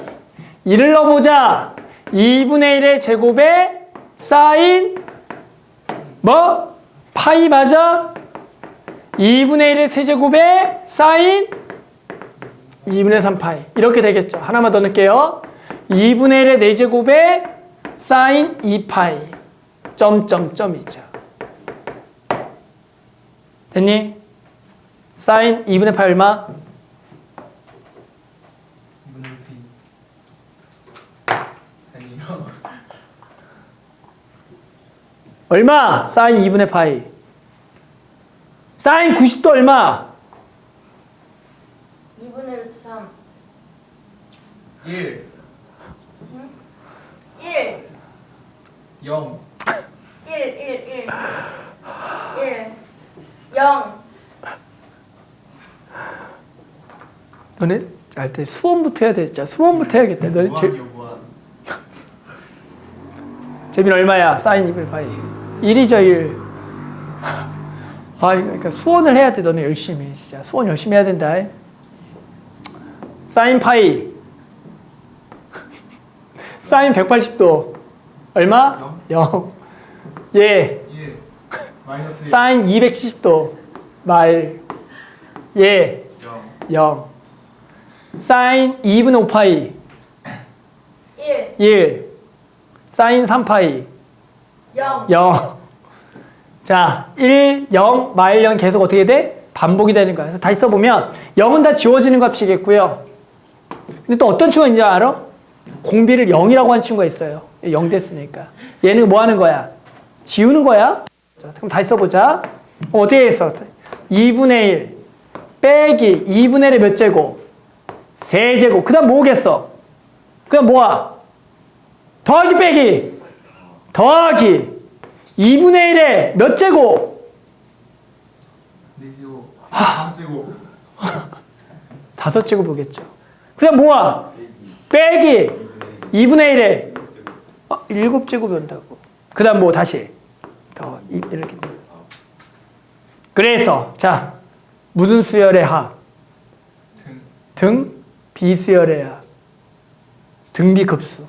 1을 넣어보자. 2분의 1의 제곱에 사인 뭐? 파이 맞아? 2 2분의 1의 세제곱에 사인 2분의 3파이. 이렇게 되겠죠. 하나만 더 넣을게요. 2분의 1의 4제곱에 사인 2파이. 점점점이죠. 됐니? 사인 2분의 파이 얼마? 2분의 V. 아니요. 얼마? 사인 2분의 파이. 사인 90도 얼마? 2분의 루트 3. 1, 1. 0. 1, 1, 1. 1. 0. 너네 알 때 수원부터 해야 돼. 진짜 수원부터 해야겠다. 너네 무한이요, 무한. 재민 얼마야? 사인 2분의 파이. 1이죠, 1. 아, 그러니까 수원을 해야 돼. 너네 열심히. 진짜 수원 열심히 해야 된다. 사인 파이. 사인 180도. 얼마? 0. 예. 1. 마이너스 1. 사인 270도. 말. 예. 0. 0. 사인 2분의 5파이. 1. 1. 사인 3파이. 0. 0. 자, 1, 0, 마일 0 계속 어떻게 돼? 반복이 되는 거야. 그래서 다시 써보면 0은 다 지워지는 값이겠고요. 근데 또 어떤 친구가 있는지 알아? 공비를 0이라고 하는 친구가 있어요. 0 됐으니까. 얘는 뭐 하는 거야? 지우는 거야. 자, 그럼 다시 써보자. 어떻게 했어? 2분의 1 빼기 2분의 1의 몇 제곱? 세제곱. 그 다음 뭐겠어? 그 다음 뭐야? 더하기 빼기. 더하기 2분의 1의 몇 제곱? 4제곱. 5제곱. 5제곱 오겠죠. 그 다음 뭐야? 빼기 2분의 1에 7제곱이 온다고. 그 다음 뭐 다시 더 이렇게. 그래서 자 무슨 수열의 합? 등 비수열의 합. 등비급수.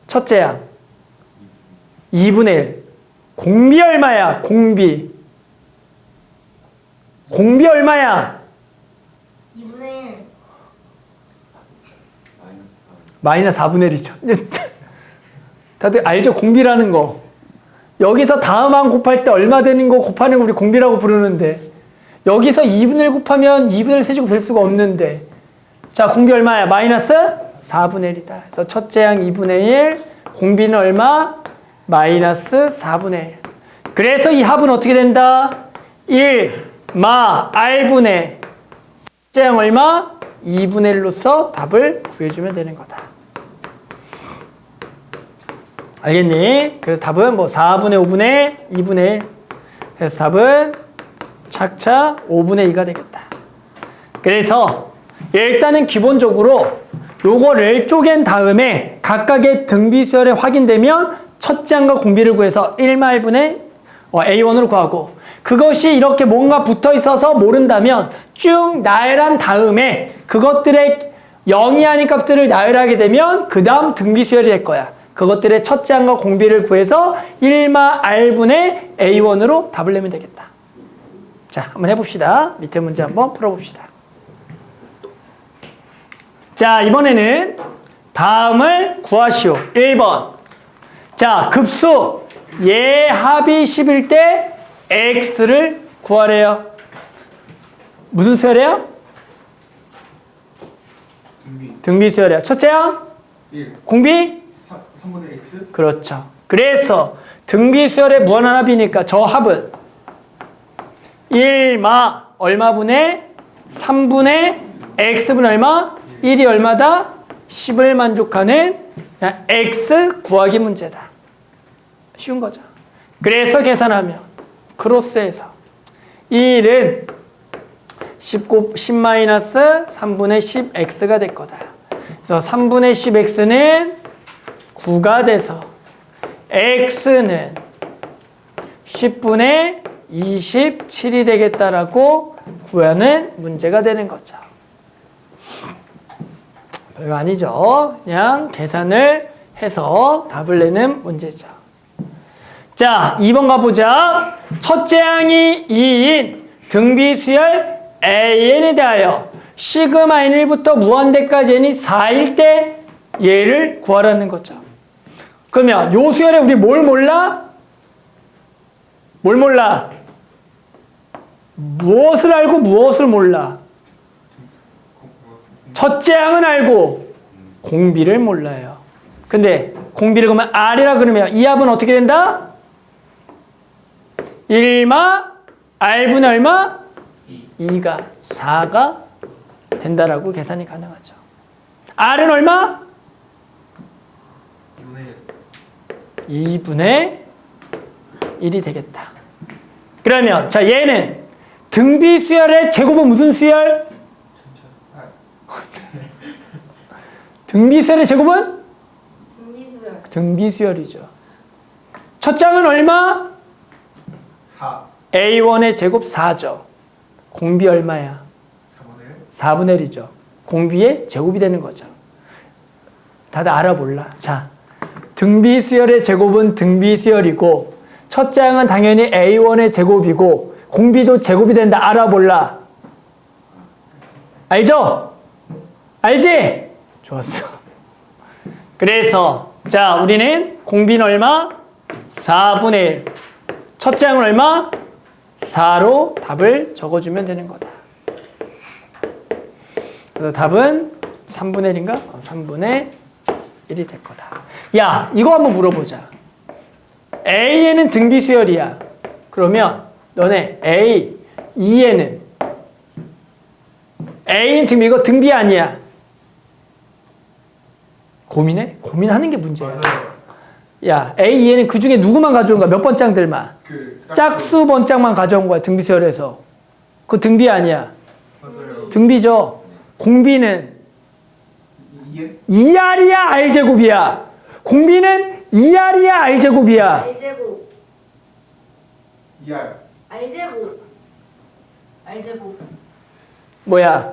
첫째 양 2분의 1. 공비 얼마야? 공비. 공비 얼마야? 2분의 1. 마이너스 4분의 1이죠. 다들 알죠? 공비라는 거. 여기서 다음항 곱할 때 얼마 되는 거 곱하는 거 우리 공비라고 부르는데 여기서 2분의 1 곱하면 2분의 1 세제곱 될 수가 없는데 자 공비 얼마야? 마이너스 4분의 1이다. 그래서 첫째 양 2분의 1 공비는 얼마? 마이너스 4분의 1. 그래서 이 합은 어떻게 된다? 1 마 r분의 첫째 양 얼마? 2분의 1로서 답을 구해주면 되는 거다. 알겠니? 그래서 답은 뭐 4분의 5분의 2분의 1. 그래서 답은 착착 5분의 2가 되겠다. 그래서 일단은 기본적으로 요거를 쪼갠 다음에 각각의 등비수열에 확인되면 첫째 항과 공비를 구해서 1말분의 A1으로 구하고 그것이 이렇게 뭔가 붙어 있어서 모른다면 쭉 나열한 다음에 그것들의 0이 아닌 값들을 나열하게 되면 그 다음 등비수열이 될 거야. 그것들의 첫째 항과 공비를 구해서 1마 R분의 A1으로 답을 내면 되겠다. 자, 한번 해봅시다. 밑에 문제 한번 풀어봅시다. 자, 이번에는 다음을 구하시오. 1번. 자, 급수 얘 합이 10일 때 x를 구하래요. 무슨 수열이에요? 등비 수열이에요. 첫째 항? 1. 공비? 3분의 x? 그렇죠. 그래서 등비 수열의 무한합이니까 저 합은 1마 얼마분의 3분의 x분 얼마? 1이 얼마다? 10을 만족하는 그냥 x 구하기 문제다. 쉬운 거죠. 그래서 계산하면 크로스해서 1은 10-3분의 10x가 될 거다. 그래서 3분의 10x는 9가 돼서 x는 10분의 27이 되겠다라고 구하는 문제가 되는 거죠. 별거 아니죠. 그냥 계산을 해서 답을 내는 문제죠. 자, 2번 가보자. 첫째 항이 2인 등비수열 AN에 대하여 시그마 N1부터 무한대까지 N이 4일 때 얘를 구하라는 거죠. 그러면 요 수열에 우리 뭘 몰라? 뭘 몰라? 무엇을 알고 무엇을 몰라? 첫째 항은 알고 공비를 몰라요. 근데 공비를 그러면 R이라 그러면 이 합은 어떻게 된다? 1마 R분의 얼마? 2가 4가 된다라고 계산이 가능하죠. R은 얼마? 2분의 1이 되겠다. 그러면 자 얘는 등비수열의 제곱은 무슨 수열? 등비수열의 제곱은? 등비수열. 등비수열이죠. 첫 장은 얼마? 4. A1의 제곱 4죠. 공비 얼마야? 4분의 1이죠. 공비의 제곱이 되는 거죠. 다들 알아 몰라. 자, 등비수열의 제곱은 등비수열이고 첫 장은 당연히 A1의 제곱이고 공비도 제곱이 된다. 알아 몰라? 알죠? 알지? 좋았어. 그래서 자 우리는 공비는 얼마? 4분의 1. 첫 장은 얼마? 4로 답을 적어주면 되는 거다. 그래서 답은 3분의 1인가? 3분의 1이 될 거다. 야, 이거 한번 물어보자. A에는 등비수열이야. 그러면 너네 A, E에는 A는 등비, 이거 등비 아니야. 고민해? 고민하는 게 문제야. 맞아요. 야, A, E는 그 중에 누구만 가져온 거야? 몇 번장들만? 짝수 번짝만 가져온 거야, 등비수열에서. 그거 등비 아니야. 맞아요. 등비죠. 공비는 2R이야, R제곱이야. 공비는 2R이야, R제곱이야. R제곱. 2R. R제곱. R제곱. 뭐야?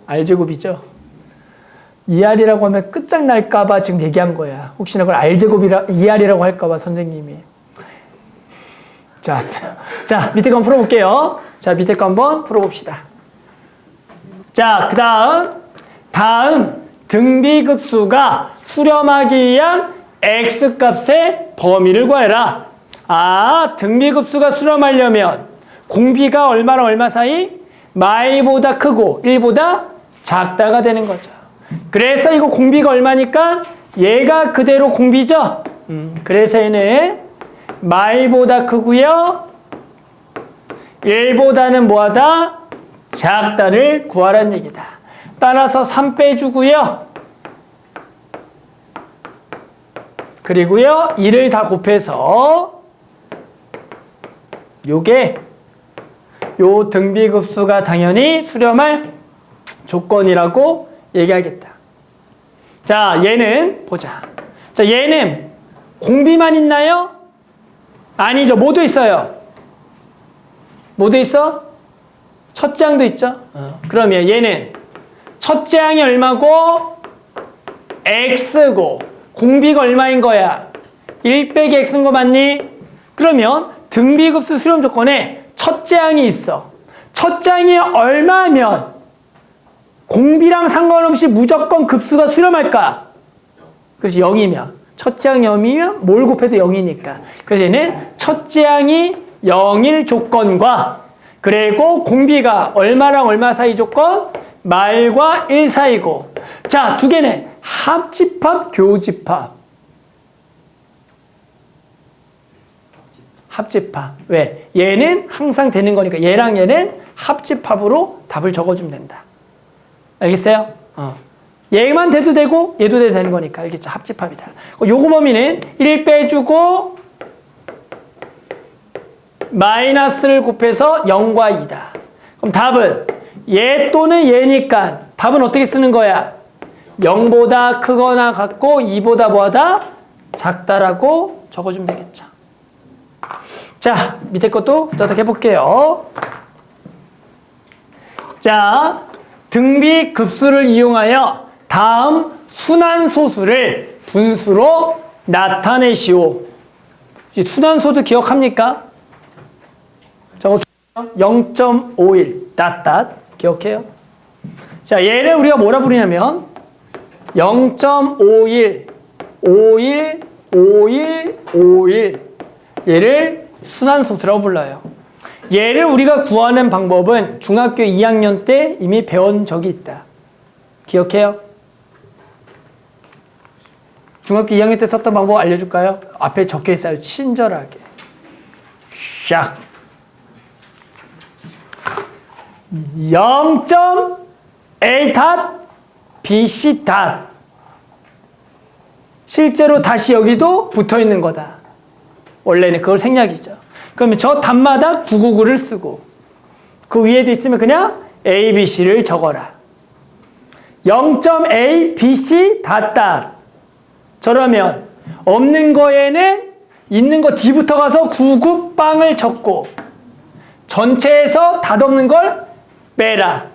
R제곱이죠. 2R이라고 하면 끝장날까봐 지금 얘기한 거야. 혹시나 그걸 R제곱이라, 2R이라고 할까봐 선생님이. 자, 밑에 거 한번 풀어볼게요. 자, 밑에 거 한번 풀어봅시다. 자, 그 다음 등비급수가 수렴하기 위한 X값의 범위를 구해라. 아, 등비급수가 수렴하려면 공비가 얼마랑 얼마 사이? 마일보다 크고 1보다 작다가 되는 거죠. 그래서 이거 공비가 얼마니까 얘가 그대로 공비죠. 그래서 얘는 마일보다 크고요. 1보다는 뭐하다? 작다를 구하라는 얘기다. 따라서 3 빼주고요. 그리고요 2를 다 곱해서 요게 요 등비급수가 당연히 수렴할 조건이라고 얘기하겠다. 자, 얘는 보자. 자, 얘는 공비만 있나요? 아니죠. 뭐도 있어요. 뭐도 있어? 첫째 항도 있죠. 그러면 얘는 첫째 항이 얼마고? X고 공비가 얼마인 거야? 1 빼기 X인 거 맞니? 그러면 등비급수 수렴 조건에 첫째 항이 있어. 첫째 항이 얼마면 공비랑 상관없이 무조건 급수가 수렴할까? 그렇지, 0이면. 첫째 항 0이면 뭘 곱해도 0이니까. 그래서 얘는 첫째 항이 0일 조건과 그리고 공비가 얼마랑 얼마 사이 조건? 말과 1 사이고. 자, 두 개는 합집합, 교집합. 합집합. 왜? 얘는 항상 되는 거니까 얘랑 얘는 합집합으로 답을 적어주면 된다. 알겠어요? 얘만 돼도 되고 얘도 돼도 되는 거니까. 알겠죠? 합집합이다. 요거 범위는 1 빼주고 마이너스를 곱해서 0과 2다. 그럼 답은 얘 또는 얘니까 답은 어떻게 쓰는 거야? 0보다 크거나 같고 2보다 뭐하다? 작다라고 적어주면 되겠죠. 자, 밑에 것도 후다닥 해볼게요. 자, 등비 급수를 이용하여 다음 순환소수를 분수로 나타내시오. 순환소수 기억합니까? 저거 0.51 닷닷 기억해요? 자, 얘를 우리가 뭐라 부르냐면 0.51 51 51 51 얘를 순환소수라고 불러요. 얘를 우리가 구하는 방법은 중학교 2학년 때 이미 배운 적이 있다. 기억해요? 중학교 2학년 때 썼던 방법 알려줄까요? 앞에 적혀 있어요. 친절하게. 샥. 0.A 닷 BC 닷. 실제로 다시 여기도 붙어 있는 거다. 원래는 그걸 생략이죠. 그러면 저 답마다 999를 쓰고 그 위에도 있으면 그냥 A, B, C를 적어라. 0.A, B, C 닷. 저러면 없는 거에는 있는 거 D부터 가서 99 빵을 적고 전체에서 닷 없는 걸 빼라.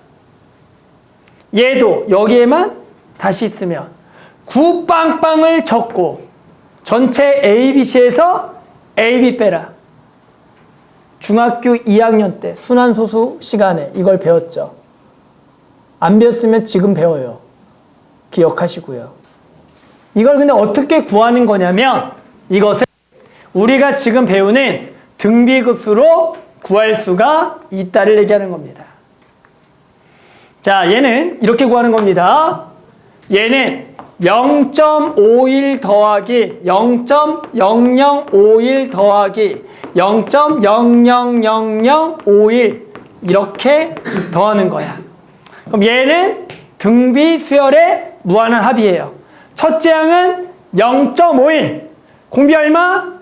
얘도 여기에만 다시 있으면 9 빵빵을 적고 전체 A, B, C에서 A, B 빼라. 중학교 2학년 때 순환소수 시간에 이걸 배웠죠. 안 배웠으면 지금 배워요. 기억하시고요. 이걸 근데 어떻게 구하는 거냐면 이것을 우리가 지금 배우는 등비급수로 구할 수가 있다를 얘기하는 겁니다. 자, 얘는 이렇게 구하는 겁니다. 얘는 0.51 더하기 0.0051 더하기 0.000051 이렇게 더하는 거야. 그럼 얘는 등비수열의 무한한 합이에요. 첫째 항은 0.51. 공비 얼마?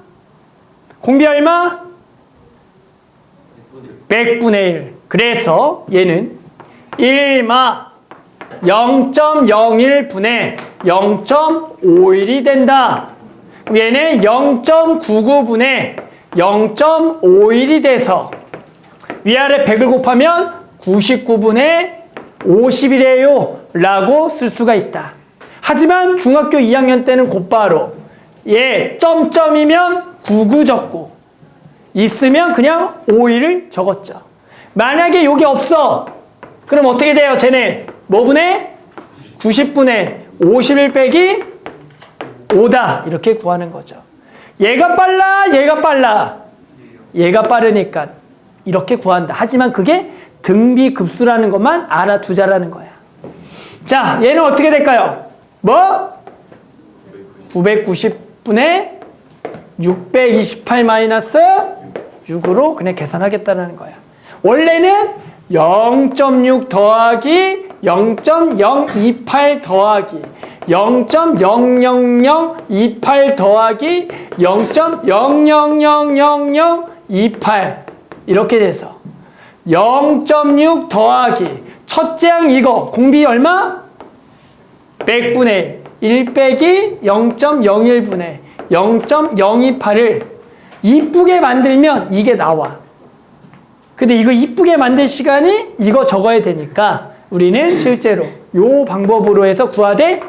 공비 얼마? 100분의 1. 그래서 얘는 1마 0.01분의 0.51이 된다. 그럼 얘는 0.99분의 0.51이 돼서 위아래 100을 곱하면 99분의 50이래요 라고 쓸 수가 있다. 하지만 중학교 2학년 때는 곧바로 얘 점점이면 99 적고 있으면 그냥 51을 적었죠. 만약에 여기 없어. 그럼 어떻게 돼요? 쟤네 뭐 분의? 90분의 51 빼기 5다. 이렇게 구하는 거죠. 얘가 빨라? 얘가 빨라? 얘가 빠르니까 이렇게 구한다. 하지만 그게 등비급수라는 것만 알아두자라는 거야. 자, 얘는 어떻게 될까요? 뭐? 990분의 628 마이너스 6으로 그냥 계산하겠다는 거야. 원래는 0.6 더하기 0.028 더하기 0.00028 더하기 0.0000028 이렇게 돼서 0.6 더하기 첫째 항 이거 공비 얼마? 100분의 1 빼기 0.01분의 0.028을 이쁘게 만들면 이게 나와. 근데 이거 이쁘게 만들 시간이 이거 적어야 되니까 우리는 실제로 요 방법으로 해서 구하되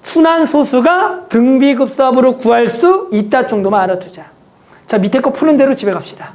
순환소수가 등비급수합으로 구할 수 있다 정도만 알아두자. 자, 밑에 거 푸는 대로 집에 갑시다.